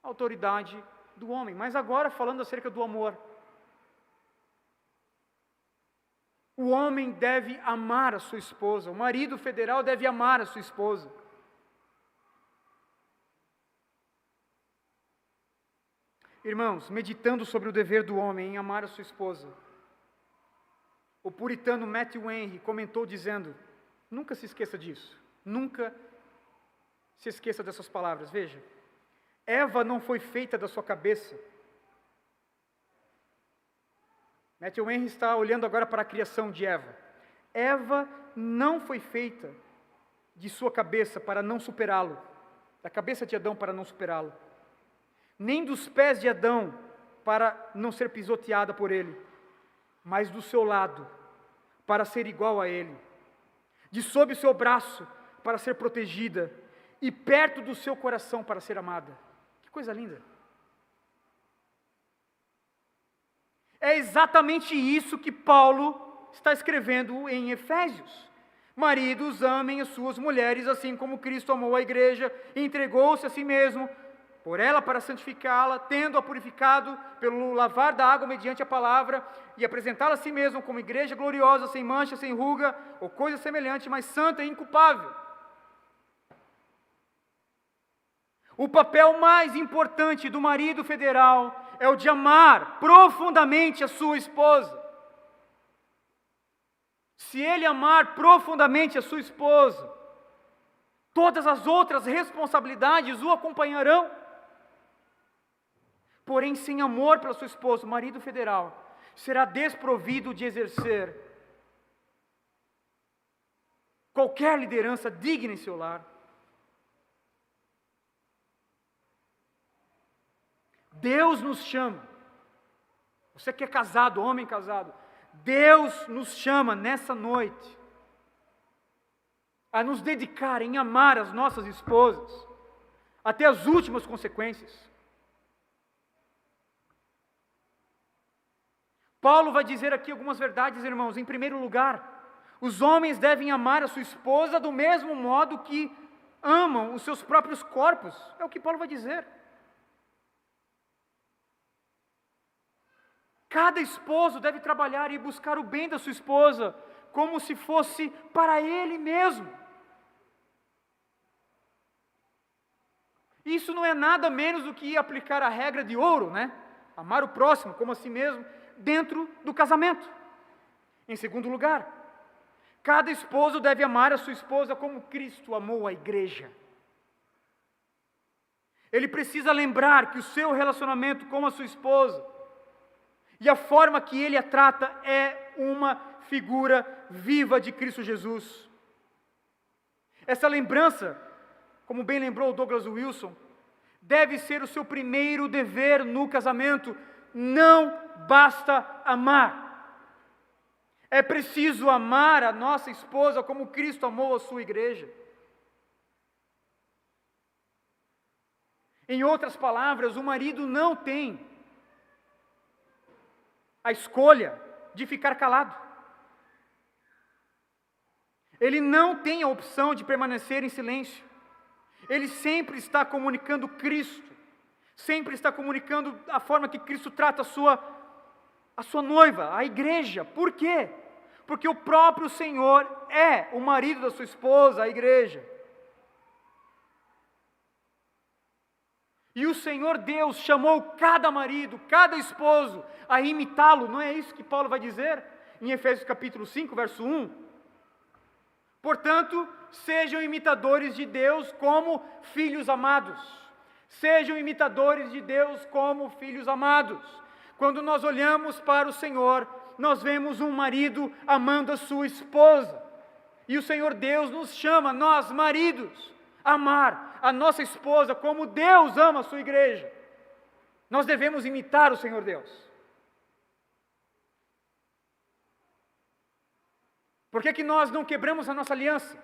S1: a autoridade do homem, mas agora falando acerca do amor. O homem deve amar a sua esposa, o marido federal deve amar a sua esposa. Irmãos, meditando sobre o dever do homem em amar a sua esposa, o puritano Matthew Henry comentou dizendo, nunca se esqueça disso, nunca se esqueça dessas palavras, veja, Eva não foi feita da sua cabeça. Matthew Henry está olhando agora para a criação de Eva. Eva não foi feita de sua cabeça para não superá-lo, da cabeça de Adão para não superá-lo, nem dos pés de Adão para não ser pisoteada por ele, mas do seu lado, para ser igual a ele, de sob o seu braço, para ser protegida, e perto do seu coração, para ser amada. Que coisa linda! É exatamente isso que Paulo está escrevendo em Efésios. Maridos, amem as suas mulheres, assim como Cristo amou a igreja e entregou-se a si mesmo, por ela para santificá-la, tendo-a purificado pelo lavar da água mediante a palavra, e apresentá-la a si mesmo como igreja gloriosa, sem mancha, sem ruga, ou coisa semelhante, mas santa e inculpável. O papel mais importante do marido federal é o de amar profundamente a sua esposa. Se ele amar profundamente a sua esposa, todas as outras responsabilidades o acompanharão. Porém, sem amor pela sua esposa, o marido federal será desprovido de exercer qualquer liderança digna em seu lar. Deus nos chama, você que é casado, homem casado, Deus nos chama nessa noite a nos dedicar em amar as nossas esposas, até as últimas consequências. Paulo vai dizer aqui algumas verdades, irmãos. Em primeiro lugar, os homens devem amar a sua esposa do mesmo modo que amam os seus próprios corpos, é o que Paulo vai dizer. Cada esposo deve trabalhar e buscar o bem da sua esposa, como se fosse para ele mesmo. Isso não é nada menos do que aplicar a regra de ouro, né? Amar o próximo como a si mesmo, dentro do casamento. Em segundo lugar, cada esposo deve amar a sua esposa como Cristo amou a igreja. Ele precisa lembrar que o seu relacionamento com a sua esposa e a forma que ele a trata é uma figura viva de Cristo Jesus. Essa lembrança, como bem lembrou Douglas Wilson, deve ser o seu primeiro dever no casamento. Não basta amar. É preciso amar a nossa esposa como Cristo amou a sua igreja. Em outras palavras, o marido não tem a escolha de ficar calado. Ele não tem a opção de permanecer em silêncio. Ele sempre está comunicando Cristo, sempre está comunicando a forma que Cristo trata a sua noiva, a igreja. Por quê? Porque o próprio Senhor é o marido da sua esposa, a igreja. E o Senhor Deus chamou cada marido, cada esposo a imitá-lo. Não é isso que Paulo vai dizer em Efésios capítulo 5, verso 1? Portanto, sejam imitadores de Deus como filhos amados. Sejam imitadores de Deus como filhos amados. Quando nós olhamos para o Senhor, nós vemos um marido amando a sua esposa. E o Senhor Deus nos chama, nós maridos, a amar a nossa esposa como Deus ama a sua igreja. Nós devemos imitar o Senhor Deus. Por que nós não quebramos a nossa aliança?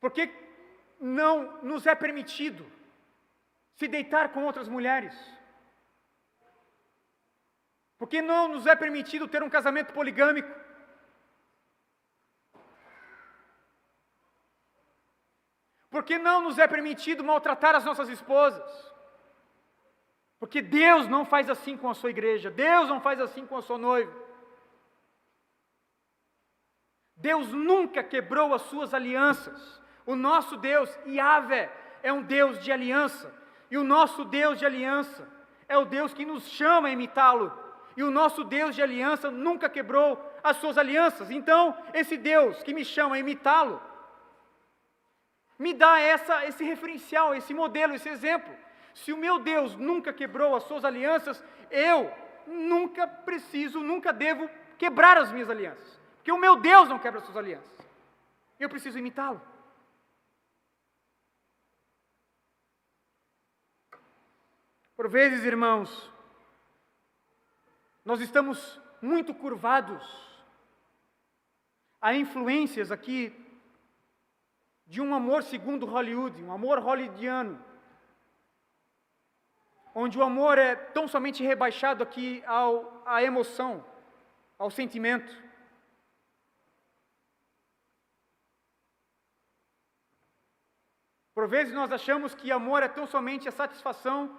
S1: Por que não nos é permitido se deitar com outras mulheres? Por que não nos é permitido ter um casamento poligâmico? Por que não nos é permitido maltratar as nossas esposas? Porque Deus não faz assim com a sua igreja, Deus não faz assim com a sua noiva. Deus nunca quebrou as suas alianças. O nosso Deus, Yahvé, é um Deus de aliança. E o nosso Deus de aliança é o Deus que nos chama a imitá-lo. E o nosso Deus de aliança nunca quebrou as suas alianças. Então, esse Deus que me chama a imitá-lo, me dá esse referencial, esse modelo, esse exemplo. Se o meu Deus nunca quebrou as suas alianças, eu nunca devo quebrar as minhas alianças. Porque o meu Deus não quebra as suas alianças. Eu preciso imitá-lo. Por vezes, irmãos, nós estamos muito curvados a influências aqui de um amor segundo Hollywood, um amor hollywoodiano, onde o amor é tão somente rebaixado aqui à emoção, ao sentimento. Por vezes nós achamos que amor é tão somente a satisfação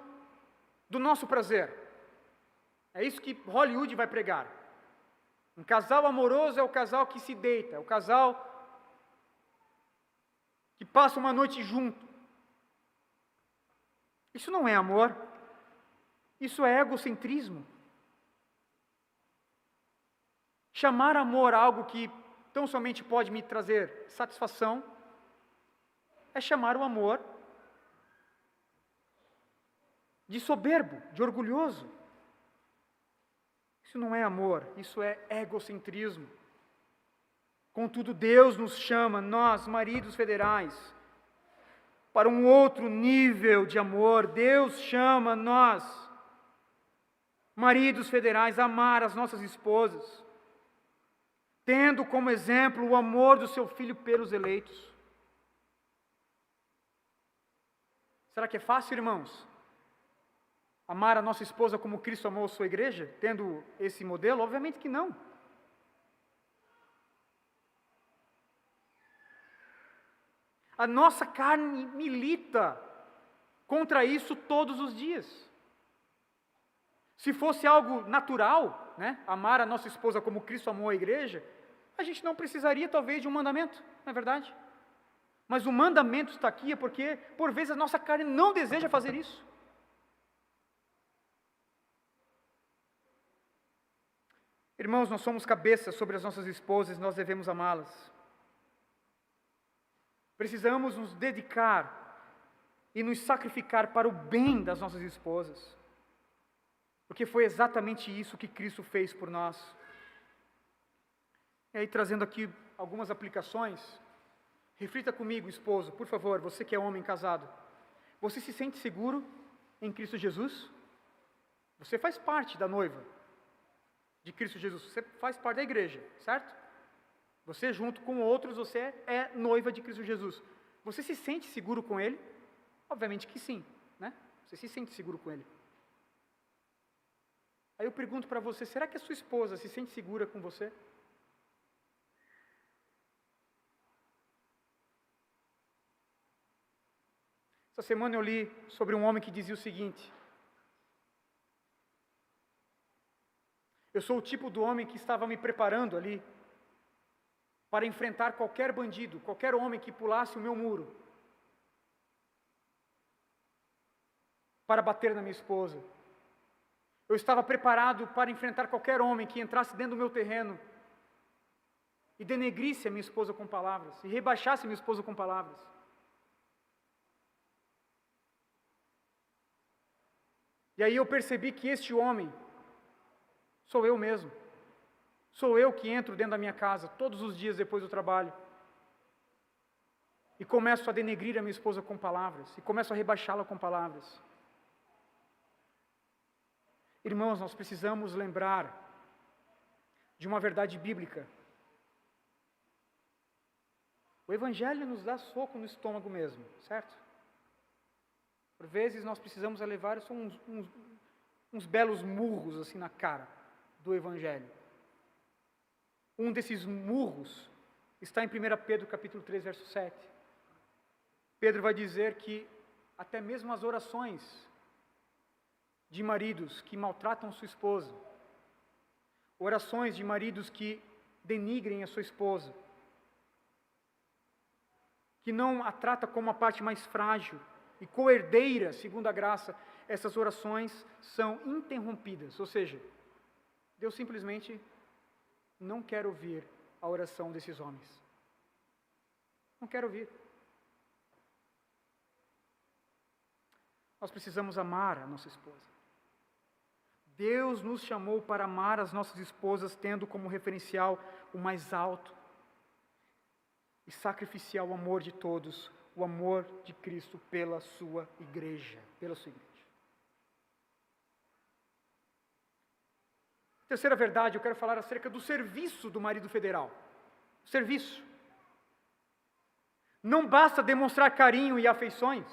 S1: do nosso prazer. É isso que Hollywood vai pregar. Um casal amoroso é o casal que se deita, é o casal que passa uma noite junto. Isso não é amor, isso é egocentrismo. Chamar amor algo que tão somente pode me trazer satisfação é chamar o amor de soberbo, de orgulhoso. Isso não é amor, isso é egocentrismo. Contudo, Deus nos chama, nós, maridos federais, para um outro nível de amor. Deus chama nós, maridos federais, a amar as nossas esposas, tendo como exemplo o amor do seu Filho pelos eleitos. Será que é fácil, irmãos? Amar a nossa esposa como Cristo amou a sua igreja, tendo esse modelo? Obviamente que não. A nossa carne milita contra isso todos os dias. Se fosse algo natural, né, amar a nossa esposa como Cristo amou a igreja, a gente não precisaria talvez de um mandamento, não é verdade? Mas o mandamento está aqui porque, por vezes, a nossa carne não deseja fazer isso. Irmãos, nós somos cabeças sobre as nossas esposas, nós devemos amá-las. Precisamos nos dedicar e nos sacrificar para o bem das nossas esposas, porque foi exatamente isso que Cristo fez por nós. E aí, trazendo aqui algumas aplicações, reflita comigo, esposo, por favor, você que é homem casado. Você se sente seguro em Cristo Jesus? Você faz parte da noiva de Cristo Jesus, você faz parte da igreja, certo? Você junto com outros, você é noiva de Cristo Jesus. Você se sente seguro com Ele? Obviamente que sim, né? Você se sente seguro com Ele. Aí eu pergunto para você, será que a sua esposa se sente segura com você? Essa semana eu li sobre um homem que dizia o seguinte: eu sou o tipo do homem que estava me preparando ali para enfrentar qualquer bandido, qualquer homem que pulasse o meu muro, para bater na minha esposa. Eu estava preparado para enfrentar qualquer homem que entrasse dentro do meu terreno e denegrisse a minha esposa com palavras, e rebaixasse a minha esposa com palavras. E aí eu percebi que este homem sou eu mesmo. Sou eu que entro dentro da minha casa todos os dias depois do trabalho e começo a denegrir a minha esposa com palavras, e começo a rebaixá-la com palavras. Irmãos, nós precisamos lembrar de uma verdade bíblica. O Evangelho nos dá soco no estômago mesmo, certo? Por vezes nós precisamos levar uns belos murros assim na cara do Evangelho. Um desses murros está em 1 Pedro capítulo 3, verso 7. Pedro vai dizer que até mesmo as orações de maridos que maltratam sua esposa, orações de maridos que denigrem a sua esposa, que não a trata como a parte mais frágil e coerdeira, segundo a graça, essas orações são interrompidas. Ou seja, Deus simplesmente não quer ouvir a oração desses homens. Não quer ouvir. Nós precisamos amar a nossa esposa. Deus nos chamou para amar as nossas esposas, tendo como referencial o mais alto e sacrificial amor de todos, o amor de Cristo pela sua igreja, Terceira verdade, eu quero falar acerca do serviço do marido federal. Serviço. Não basta demonstrar carinho e afeições.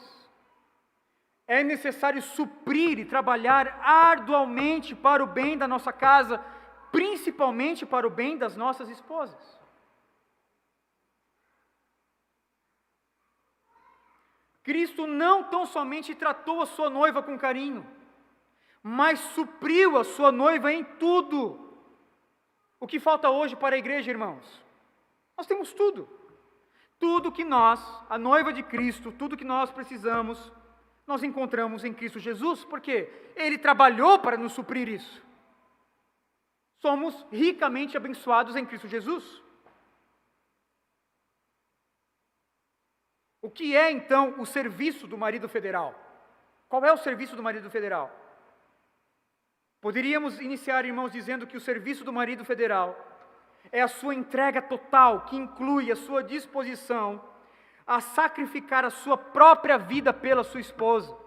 S1: É necessário suprir e trabalhar arduamente para o bem da nossa casa, principalmente para o bem das nossas esposas. Cristo não tão somente tratou a sua noiva com carinho, mas supriu a sua noiva em tudo. O que falta hoje para a igreja, irmãos? Nós temos tudo. Tudo que nós, a noiva de Cristo, tudo que nós precisamos, nós encontramos em Cristo Jesus, porque Ele trabalhou para nos suprir isso. Somos ricamente abençoados em Cristo Jesus. O que é, então, o serviço do marido federal? Qual é o serviço do marido federal? Poderíamos iniciar, irmãos, dizendo que o serviço do marido federal é a sua entrega total, que inclui a sua disposição a sacrificar a sua própria vida pela sua esposa.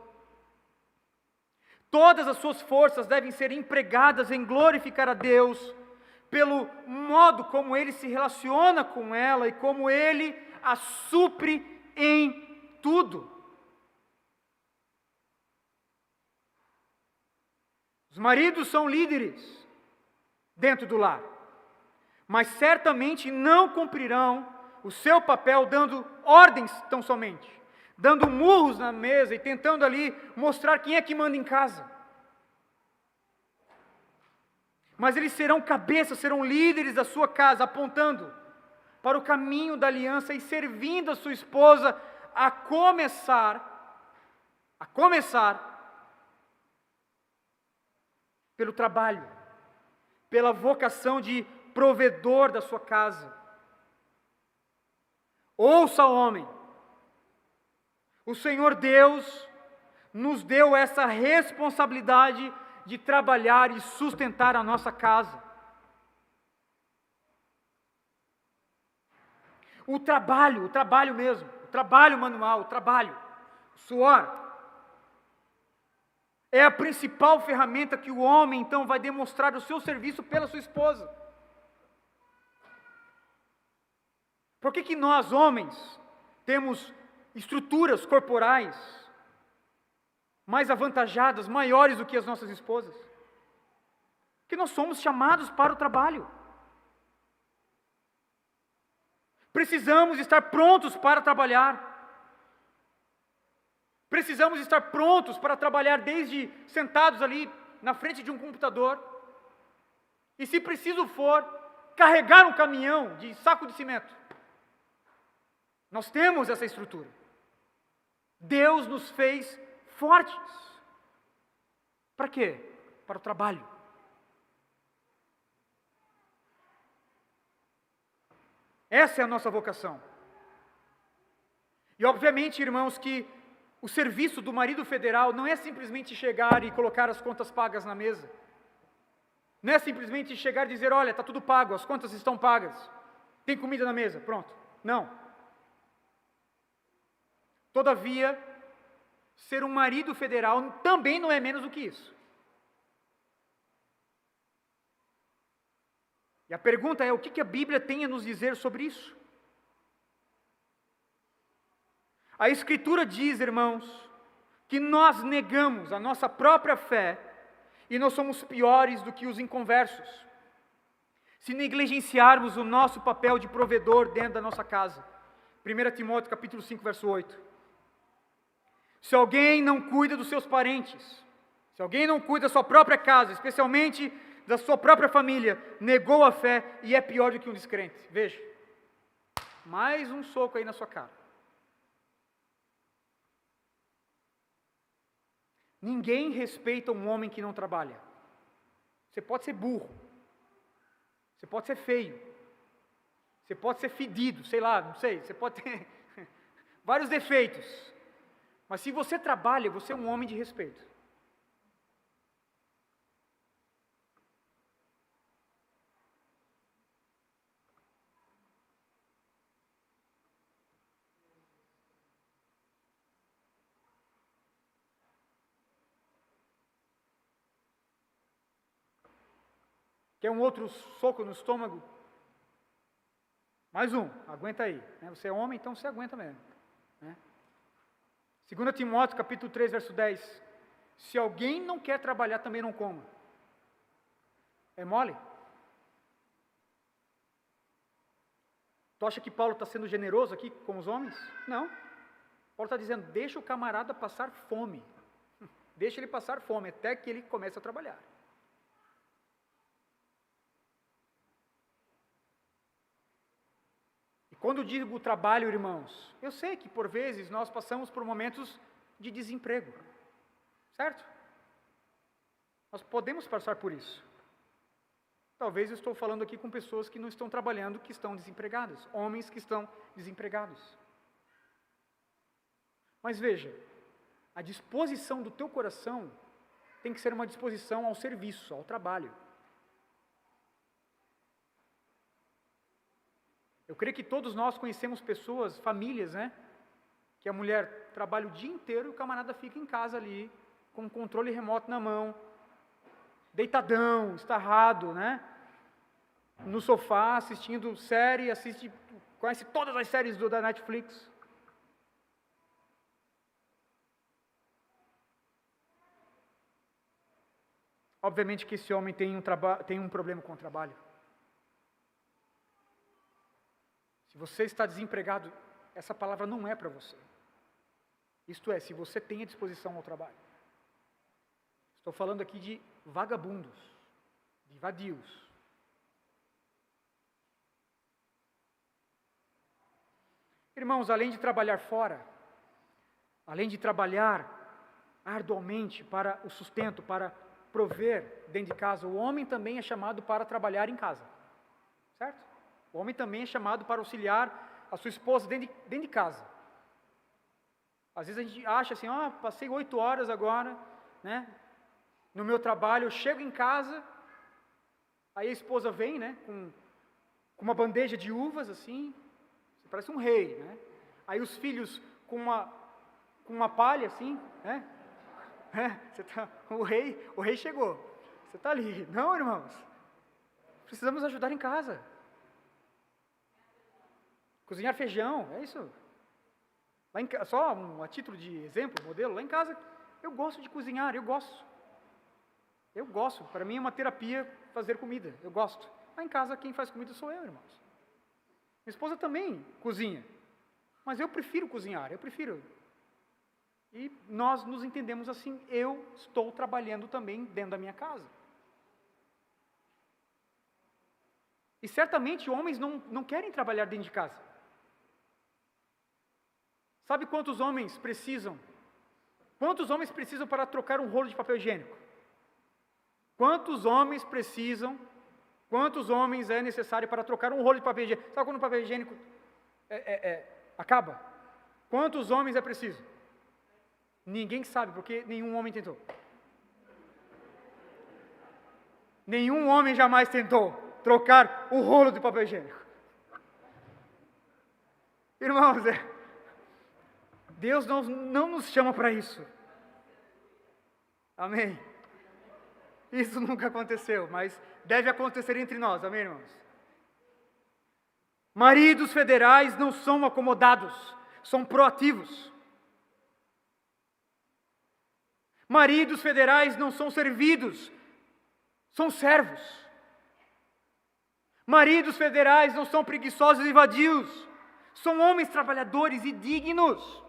S1: Todas as suas forças devem ser empregadas em glorificar a Deus, pelo modo como Ele se relaciona com ela e como Ele a supre em tudo. Os maridos são líderes dentro do lar, mas certamente não cumprirão o seu papel dando ordens tão somente, dando murros na mesa e tentando ali mostrar quem é que manda em casa. Mas eles serão cabeças, serão líderes da sua casa, apontando para o caminho da aliança e servindo a sua esposa a começar pelo trabalho, pela vocação de provedor da sua casa. Ouça, homem, o Senhor Deus nos deu essa responsabilidade de trabalhar e sustentar a nossa casa. O trabalho mesmo, o trabalho manual, o trabalho, o suor, é a principal ferramenta que o homem, então, vai demonstrar o seu serviço pela sua esposa. Por que nós, homens, temos estruturas corporais mais avantajadas, maiores do que as nossas esposas? Porque nós somos chamados para o trabalho. Precisamos estar prontos para trabalhar. Precisamos estar prontos para trabalhar desde sentados ali na frente de um computador. E se preciso for, carregar um caminhão de saco de cimento. Nós temos essa estrutura. Deus nos fez fortes. Para quê? Para o trabalho. Essa é a nossa vocação. E obviamente, irmãos, que o serviço do marido federal não é simplesmente chegar e colocar as contas pagas na mesa. Não é simplesmente chegar e dizer, olha, está tudo pago, as contas estão pagas, tem comida na mesa, pronto. Não. Todavia, ser um marido federal também não é menos do que isso. E a pergunta é, o que a Bíblia tem a nos dizer sobre isso? A Escritura diz, irmãos, que nós negamos a nossa própria fé e nós somos piores do que os inconversos, se negligenciarmos o nosso papel de provedor dentro da nossa casa. 1 Timóteo capítulo 5, verso 8. Se alguém não cuida dos seus parentes, se alguém não cuida da sua própria casa, especialmente da sua própria família, negou a fé e é pior do que um descrente. Veja, mais um soco aí na sua cara. Ninguém respeita um homem que não trabalha. Você pode ser burro, você pode ser feio, você pode ser fedido, sei lá, não sei, você pode ter vários defeitos. Mas se você trabalha, você é um homem de respeito. Quer um outro soco no estômago? Mais um, aguenta aí. Você é homem, então você aguenta mesmo. 2 Timóteo, capítulo 3, verso 10. Se alguém não quer trabalhar, também não coma. É mole? Tu acha que Paulo está sendo generoso aqui com os homens? Não. Paulo está dizendo, deixa o camarada passar fome. Deixa ele passar fome, até que ele comece a trabalhar. Quando digo trabalho, irmãos, eu sei que por vezes nós passamos por momentos de desemprego, certo? Nós podemos passar por isso. Talvez eu estou falando aqui com pessoas que não estão trabalhando, que estão desempregadas, homens que estão desempregados. Mas veja, a disposição do teu coração tem que ser uma disposição ao serviço, ao trabalho. Eu creio que todos nós conhecemos pessoas, famílias, que a mulher trabalha o dia inteiro e o camarada fica em casa ali, com o controle remoto na mão, deitadão, estarrado, no sofá, assistindo série, conhece todas as séries da Netflix. Obviamente que esse homem tem um problema com o trabalho. Se você está desempregado, essa palavra não é para você. Isto é, se você tem a disposição ao trabalho. Estou falando aqui de vagabundos, de vadios. Irmãos, além de trabalhar fora, além de trabalhar arduamente para o sustento, para prover dentro de casa, o homem também é chamado para trabalhar em casa. Certo? O homem também é chamado para auxiliar a sua esposa dentro de casa. Às vezes a gente acha assim, passei 8 horas agora, no meu trabalho, eu chego em casa, aí a esposa vem, com uma bandeja de uvas, assim, você parece um rei, Aí os filhos com uma palha, assim, o rei chegou, você está ali. Não, irmãos, precisamos ajudar em casa. Cozinhar feijão, é isso. Lá em, só a título de exemplo, modelo, lá em casa, eu gosto de cozinhar, eu gosto, para mim é uma terapia fazer comida, eu gosto. Lá em casa, quem faz comida sou eu, irmãos. Minha esposa também cozinha, mas eu prefiro cozinhar, E nós nos entendemos assim, eu estou trabalhando também dentro da minha casa. E certamente homens não querem trabalhar dentro de casa. Sabe quantos homens precisam? Quantos homens precisam para trocar um rolo de papel higiênico? Quantos homens é necessário para trocar um rolo de papel higiênico? Sabe quando o papel higiênico acaba? Quantos homens é preciso? Ninguém sabe, porque nenhum homem tentou. Nenhum homem jamais tentou trocar o rolo de papel higiênico. Irmãos, Deus não nos chama para isso. Amém? Isso nunca aconteceu, mas deve acontecer entre nós. Amém, irmãos? Maridos federais não são acomodados, são proativos. Maridos federais não são servidos, são servos. Maridos federais não são preguiçosos e vadios, são homens trabalhadores e dignos.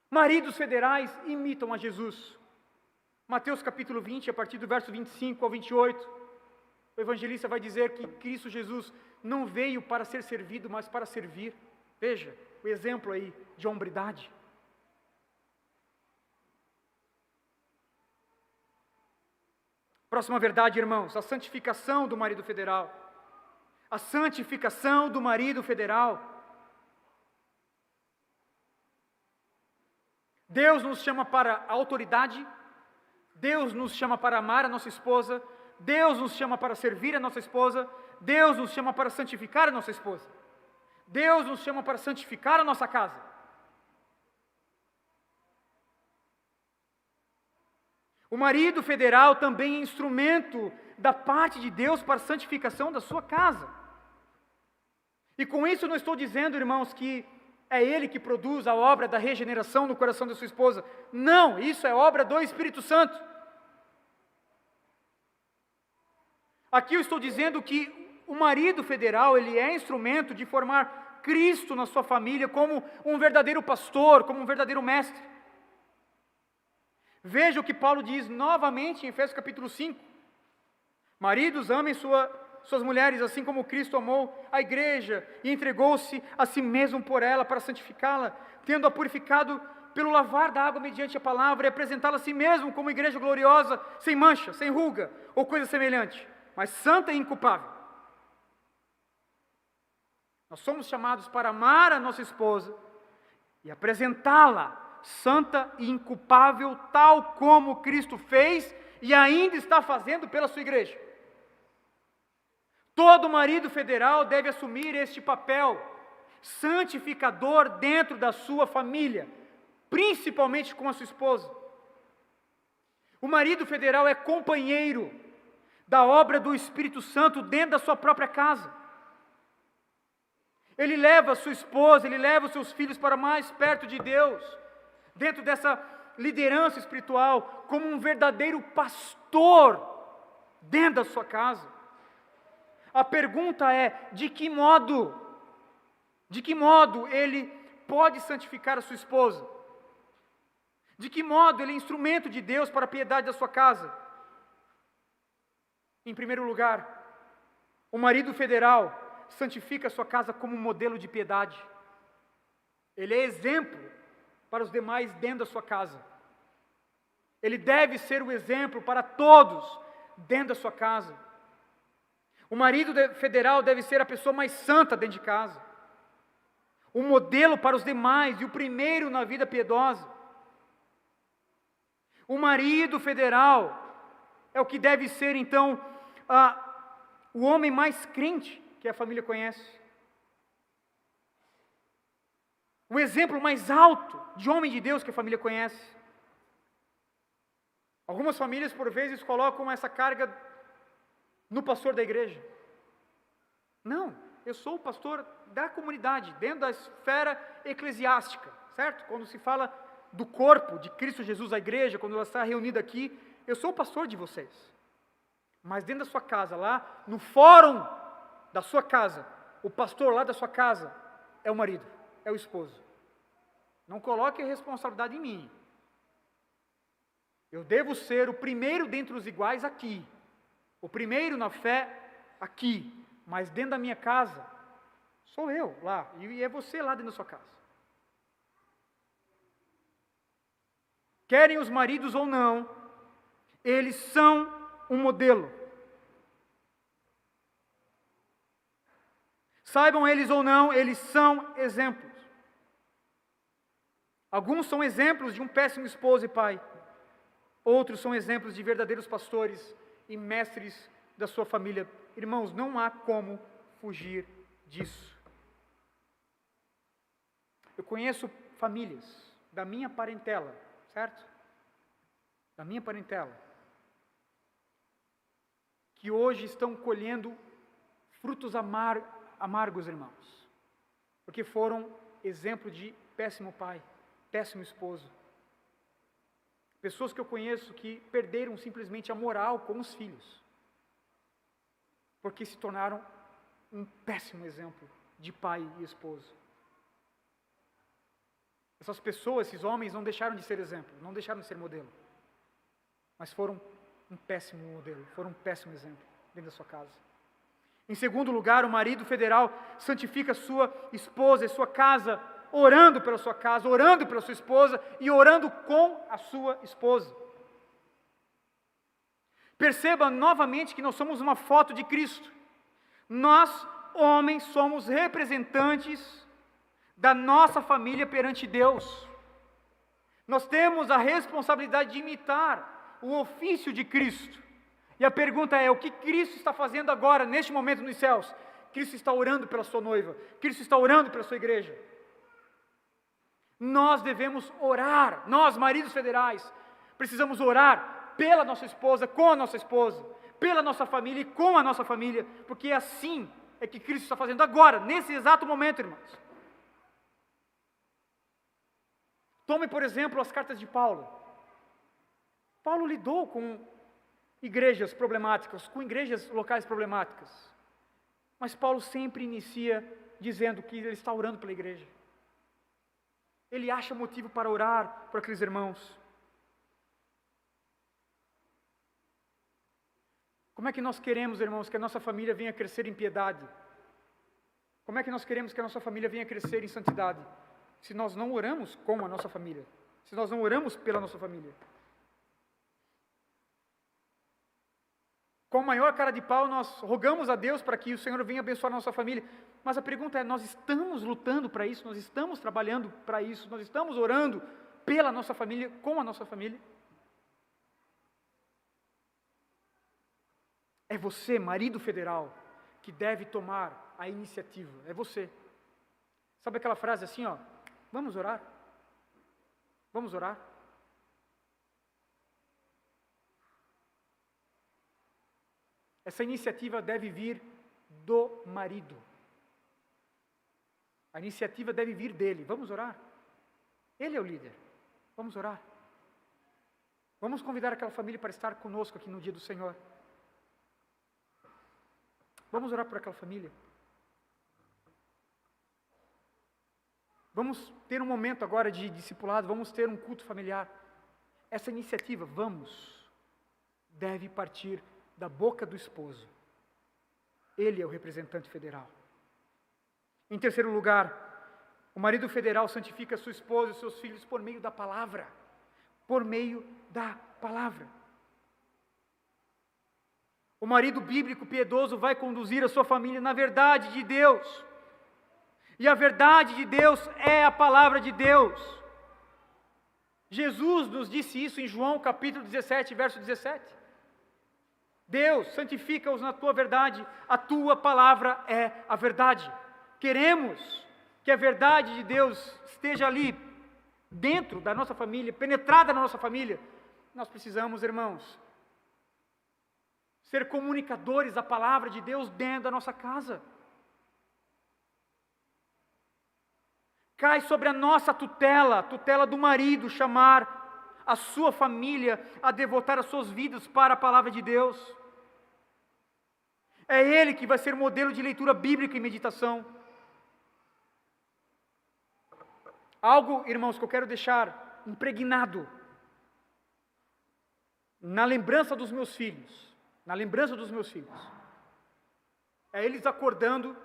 S1: Maridos federais imitam a Jesus. Mateus capítulo 20, a partir do verso 25 ao 28, o evangelista vai dizer que Cristo Jesus não veio para ser servido, mas para servir. Veja o exemplo aí de hombridade. Próxima verdade, irmãos, a santificação do marido federal. A santificação do marido federal. Deus nos chama para a autoridade, Deus nos chama para amar a nossa esposa, Deus nos chama para servir a nossa esposa, Deus nos chama para santificar a nossa esposa, Deus nos chama para santificar a nossa casa. O marido federal também é instrumento da parte de Deus para a santificação da sua casa. E com isso eu não estou dizendo, irmãos, que é Ele que produz a obra da regeneração no coração da sua esposa. Não, isso é obra do Espírito Santo. Aqui eu estou dizendo que o marido federal, ele é instrumento de formar Cristo na sua família como um verdadeiro pastor, como um verdadeiro mestre. Veja o que Paulo diz novamente em Efésios capítulo 5. Maridos, amem suas mulheres, assim como Cristo amou a igreja e entregou-se a si mesmo por ela, para santificá-la, tendo-a purificado pelo lavar da água mediante a palavra, e apresentá-la a si mesmo como igreja gloriosa, sem mancha, sem ruga, ou coisa semelhante, mas santa e inculpável. Nós somos chamados para amar a nossa esposa e apresentá-la santa e inculpável, tal como Cristo fez e ainda está fazendo pela sua igreja. Todo marido federal deve assumir este papel santificador dentro da sua família, principalmente com a sua esposa. O marido federal é companheiro da obra do Espírito Santo dentro da sua própria casa. Ele leva a sua esposa, ele leva os seus filhos para mais perto de Deus, dentro dessa liderança espiritual, como um verdadeiro pastor dentro da sua casa. A pergunta é, de que modo ele pode santificar a sua esposa? De que modo ele é instrumento de Deus para a piedade da sua casa? Em primeiro lugar, o marido federal santifica a sua casa como um modelo de piedade. Ele é exemplo para os demais dentro da sua casa. Ele deve ser o exemplo para todos dentro da sua casa. O marido federal deve ser a pessoa mais santa dentro de casa, o modelo para os demais e o primeiro na vida piedosa. O marido federal é o que deve ser, então, o homem mais crente que a família conhece. O exemplo mais alto de homem de Deus que a família conhece. Algumas famílias, por vezes, colocam essa carga no pastor da igreja. Não, eu sou o pastor da comunidade, dentro da esfera eclesiástica, certo? Quando se fala do corpo de Cristo Jesus, a igreja, quando ela está reunida aqui, eu sou o pastor de vocês. Mas dentro da sua casa, lá no fórum da sua casa, o pastor lá da sua casa é o marido, é o esposo. Não coloque a responsabilidade em mim. Eu devo ser o primeiro dentre os iguais aqui, o primeiro na fé aqui, mas dentro da minha casa, sou eu lá, e é você lá dentro da sua casa. Querem os maridos ou não, eles são um modelo. Saibam eles ou não, eles são exemplos. Alguns são exemplos de um péssimo esposo e pai. Outros são exemplos de verdadeiros pastores e mestres da sua família. Irmãos, não há como fugir disso. Eu conheço famílias da minha parentela, certo? Da minha parentela, que hoje estão colhendo frutos amargos, irmãos, porque foram exemplo de péssimo pai, péssimo esposo. Pessoas que eu conheço que perderam simplesmente a moral com os filhos, porque se tornaram um péssimo exemplo de pai e esposo. Essas pessoas, esses homens, não deixaram de ser exemplo, não deixaram de ser modelo, mas foram um péssimo modelo, foram um péssimo exemplo dentro da sua casa. Em segundo lugar, o marido federal santifica a sua esposa e sua casa, orando pela sua casa, orando pela sua esposa e orando com a sua esposa. Perceba novamente que nós somos uma foto de Cristo. Nós, homens, somos representantes da nossa família perante Deus. Nós temos a responsabilidade de imitar o ofício de Cristo. E a pergunta é, o que Cristo está fazendo agora, neste momento nos céus? Cristo está orando pela sua noiva, Cristo está orando pela sua igreja. Nós devemos orar, nós, maridos federais, precisamos orar pela nossa esposa, com a nossa esposa, pela nossa família e com a nossa família, porque assim é que Cristo está fazendo agora, nesse exato momento, irmãos. Tome, por exemplo, as cartas de Paulo. Paulo lidou com igrejas problemáticas, com igrejas locais problemáticas. Mas Paulo sempre inicia dizendo que ele está orando pela igreja. Ele acha motivo para orar por aqueles irmãos. Como é que nós queremos, irmãos, que a nossa família venha crescer em piedade? Como é que nós queremos que a nossa família venha crescer em santidade? Se nós não oramos com a nossa família, se nós não oramos pela nossa família. Com a maior cara de pau, nós rogamos a Deus para que o Senhor venha abençoar a nossa família. Mas a pergunta é, nós estamos lutando para isso? Nós estamos trabalhando para isso? Nós estamos orando pela nossa família, com a nossa família? É você, marido federal, que deve tomar a iniciativa. É você. Sabe aquela frase assim, ó? Vamos orar? Vamos orar? Essa iniciativa deve vir do marido. A iniciativa deve vir dele. Vamos orar? Ele é o líder. Vamos orar. Vamos convidar aquela família para estar conosco aqui no dia do Senhor. Vamos orar por aquela família. Vamos ter um momento agora de discipulado, vamos ter um culto familiar. Essa iniciativa, deve partir da boca do esposo. Ele é o representante federal. Em terceiro lugar, o marido federal santifica a sua esposa e seus filhos por meio da palavra. Por meio da palavra. O marido bíblico piedoso vai conduzir a sua família na verdade de Deus. E a verdade de Deus é a palavra de Deus. Jesus nos disse isso em João capítulo 17, verso 17. Deus, santifica-os na tua verdade, a tua palavra é a verdade. Queremos que a verdade de Deus esteja ali, dentro da nossa família, penetrada na nossa família. Nós precisamos, irmãos, ser comunicadores da palavra de Deus dentro da nossa casa. Cai sobre a nossa tutela, a tutela do marido, chamar a sua família a devotar as suas vidas para a palavra de Deus. É ele que vai ser modelo de leitura bíblica e meditação. Algo, irmãos, que eu quero deixar impregnado na lembrança dos meus filhos. Na lembrança dos meus filhos. É eles acordando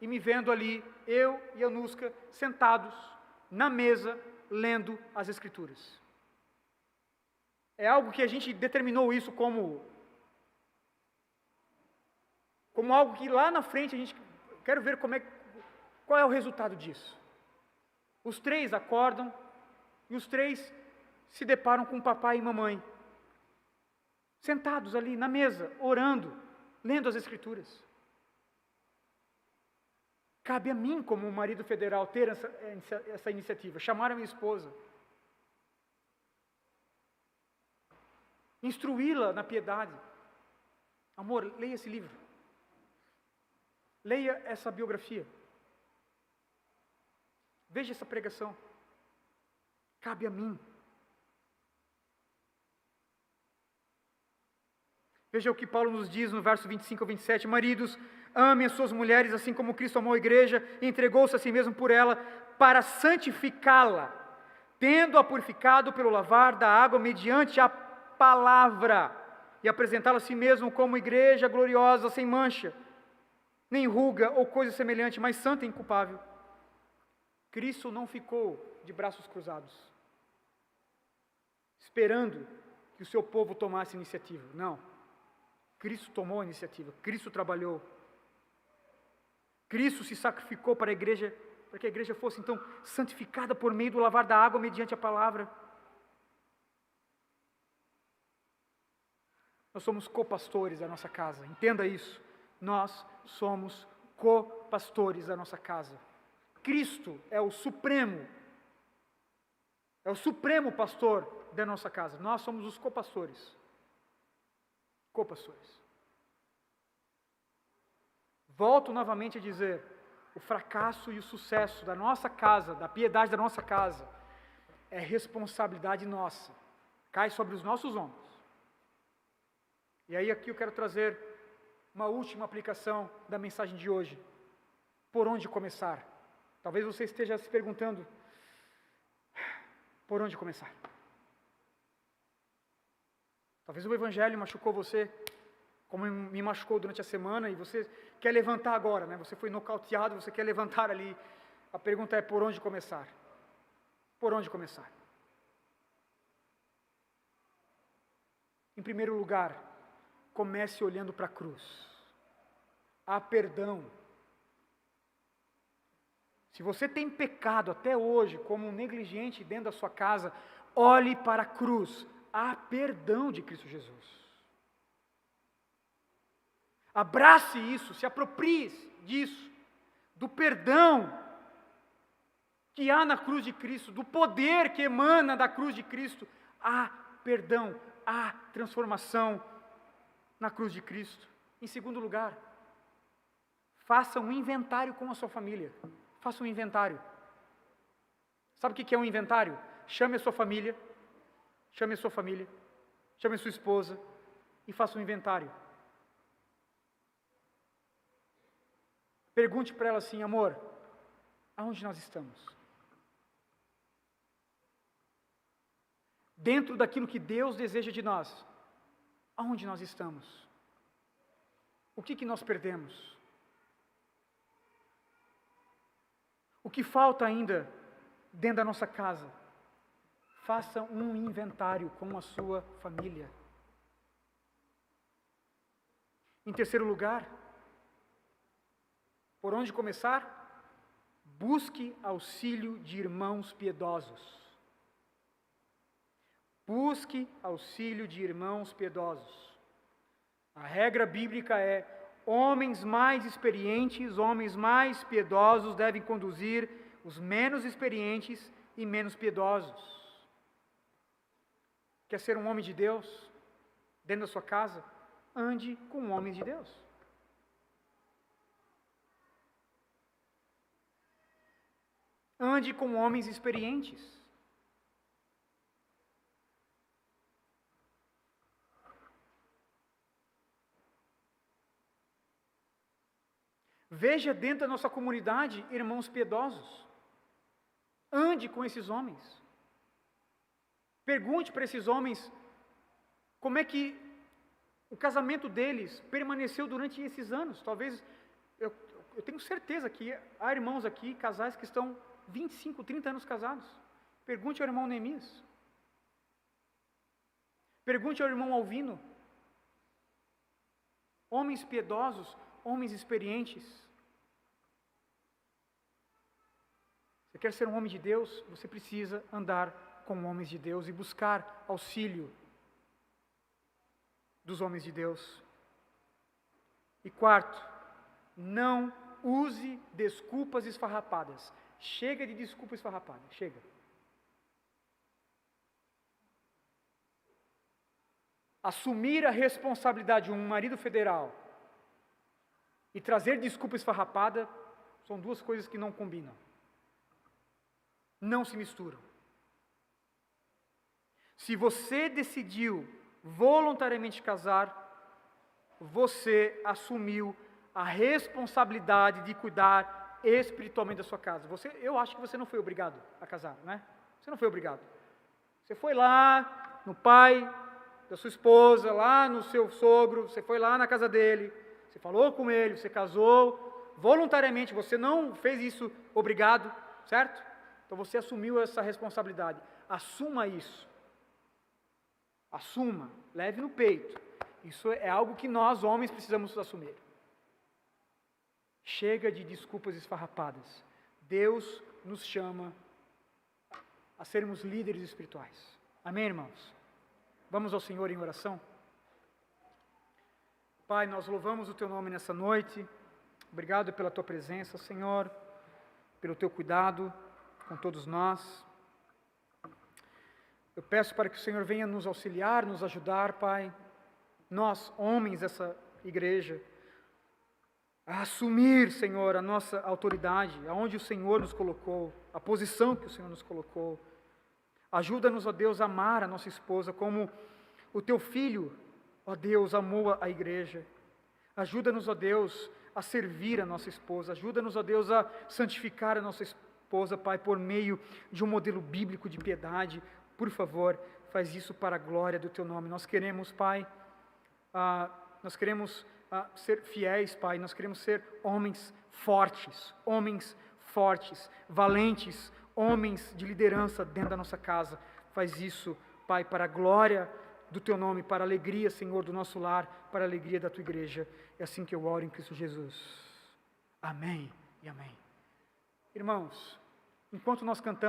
S1: e me vendo ali, eu e a Nusca, sentados na mesa, lendo as Escrituras. É algo que a gente determinou isso como algo que lá na frente a gente quero ver qual é o resultado disso. Os três acordam e os três se deparam com papai e mamãe, sentados ali na mesa, orando, lendo as Escrituras. Cabe a mim, como marido federal, ter essa iniciativa, chamar a minha esposa, instruí-la na piedade. Amor, leia esse livro. Leia essa biografia. Veja essa pregação. Cabe a mim. Veja o que Paulo nos diz no verso 25 ao 27. Maridos, amem as suas mulheres, assim como Cristo amou a igreja e entregou-se a si mesmo por ela, para santificá-la, tendo-a purificado pelo lavar da água mediante a palavra, e apresentá-la a si mesmo como igreja gloriosa, sem mancha, nem ruga ou coisa semelhante, mas santa e inculpável. Cristo não ficou de braços cruzados, esperando que o seu povo tomasse iniciativa. Não. Cristo tomou a iniciativa, Cristo trabalhou. Cristo se sacrificou para a igreja, para que a igreja fosse então santificada por meio do lavar da água mediante a palavra. Nós somos copastores da nossa casa, entenda isso. Nós somos copastores da nossa casa. Cristo é o supremo pastor da nossa casa. Nós somos os copastores. Copastores. Volto novamente a dizer, o fracasso e o sucesso da nossa casa, da piedade da nossa casa, é responsabilidade nossa. Cai sobre os nossos ombros. E aí aqui eu quero trazer uma última aplicação da mensagem de hoje. Por onde começar? Talvez você esteja se perguntando, por onde começar? Talvez o Evangelho machucou você, como me machucou durante a semana, e você quer levantar agora, né? Você foi nocauteado, você quer levantar ali. A pergunta é, por onde começar? Por onde começar? Em primeiro lugar, comece olhando para a cruz. Há perdão. Se você tem pecado até hoje, como um negligente dentro da sua casa, olhe para a cruz. Há perdão de Cristo Jesus. Abrace isso, se aproprie disso, do perdão que há na cruz de Cristo, do poder que emana da cruz de Cristo. Há perdão, há transformação na cruz de Cristo. Em segundo lugar, faça um inventário com a sua família. Faça um inventário. Sabe o que é um inventário? Chame a sua família, chame a sua esposa e faça um inventário. Pergunte para ela assim, amor, aonde nós estamos? Dentro daquilo que Deus deseja de nós, aonde nós estamos? O que nós perdemos? O que falta ainda dentro da nossa casa? Faça um inventário com a sua família. Em terceiro lugar, por onde começar? Busque auxílio de irmãos piedosos. Busque auxílio de irmãos piedosos. A regra bíblica é: homens mais experientes, homens mais piedosos devem conduzir os menos experientes e menos piedosos. Quer ser um homem de Deus dentro da sua casa? Ande com homens de Deus. Ande com homens experientes. Veja dentro da nossa comunidade irmãos piedosos. Ande com esses homens. Pergunte para esses homens como é que o casamento deles permaneceu durante esses anos. Talvez, eu tenho certeza que há irmãos aqui, casais que estão 25, 30 anos casados. Pergunte ao irmão Neemias. Pergunte ao irmão Alvino. Homens piedosos, homens experientes. Você quer ser um homem de Deus? Você precisa andar com homens de Deus e buscar auxílio. dos homens de Deus. E quarto, não use desculpas esfarrapadas. Chega de desculpa esfarrapada, chega. Assumir a responsabilidade de um marido federal e trazer desculpa esfarrapada são duas coisas que não combinam. Não se misturam. Se você decidiu voluntariamente casar, você assumiu a responsabilidade de cuidar espiritualmente da sua casa. Eu acho que você não foi obrigado a casar, né? Você não foi obrigado. Você foi lá no pai da sua esposa, lá no seu sogro, você foi lá na casa dele, você falou com ele, você casou voluntariamente, você não fez isso obrigado, certo? Então você assumiu essa responsabilidade. Assuma isso. Assuma, leve no peito. Isso é algo que nós, homens, precisamos assumir. Chega de desculpas esfarrapadas. Deus nos chama a sermos líderes espirituais. Amém, irmãos? Vamos ao Senhor em oração? Pai, nós louvamos o Teu nome nessa noite. Obrigado pela Tua presença, Senhor, pelo Teu cuidado com todos nós. Eu peço para que o Senhor venha nos auxiliar, nos ajudar, Pai, nós, homens dessa igreja, a assumir, Senhor, a nossa autoridade, aonde o Senhor nos colocou, a posição que o Senhor nos colocou. Ajuda-nos, ó Deus, a amar a nossa esposa como o Teu Filho, ó Deus, amou a igreja. Ajuda-nos, ó Deus, a servir a nossa esposa. Ajuda-nos, ó Deus, a santificar a nossa esposa, Pai, por meio de um modelo bíblico de piedade. Por favor, faz isso para a glória do Teu nome. Nós queremos, Pai, ser fiéis, Pai. Nós queremos ser homens fortes, valentes, homens de liderança dentro da nossa casa. Faz isso, Pai, para a glória do Teu nome, para a alegria, Senhor, do nosso lar, para a alegria da Tua igreja. É assim que eu oro em Cristo Jesus. Amém e amém. Irmãos, enquanto nós cantamos,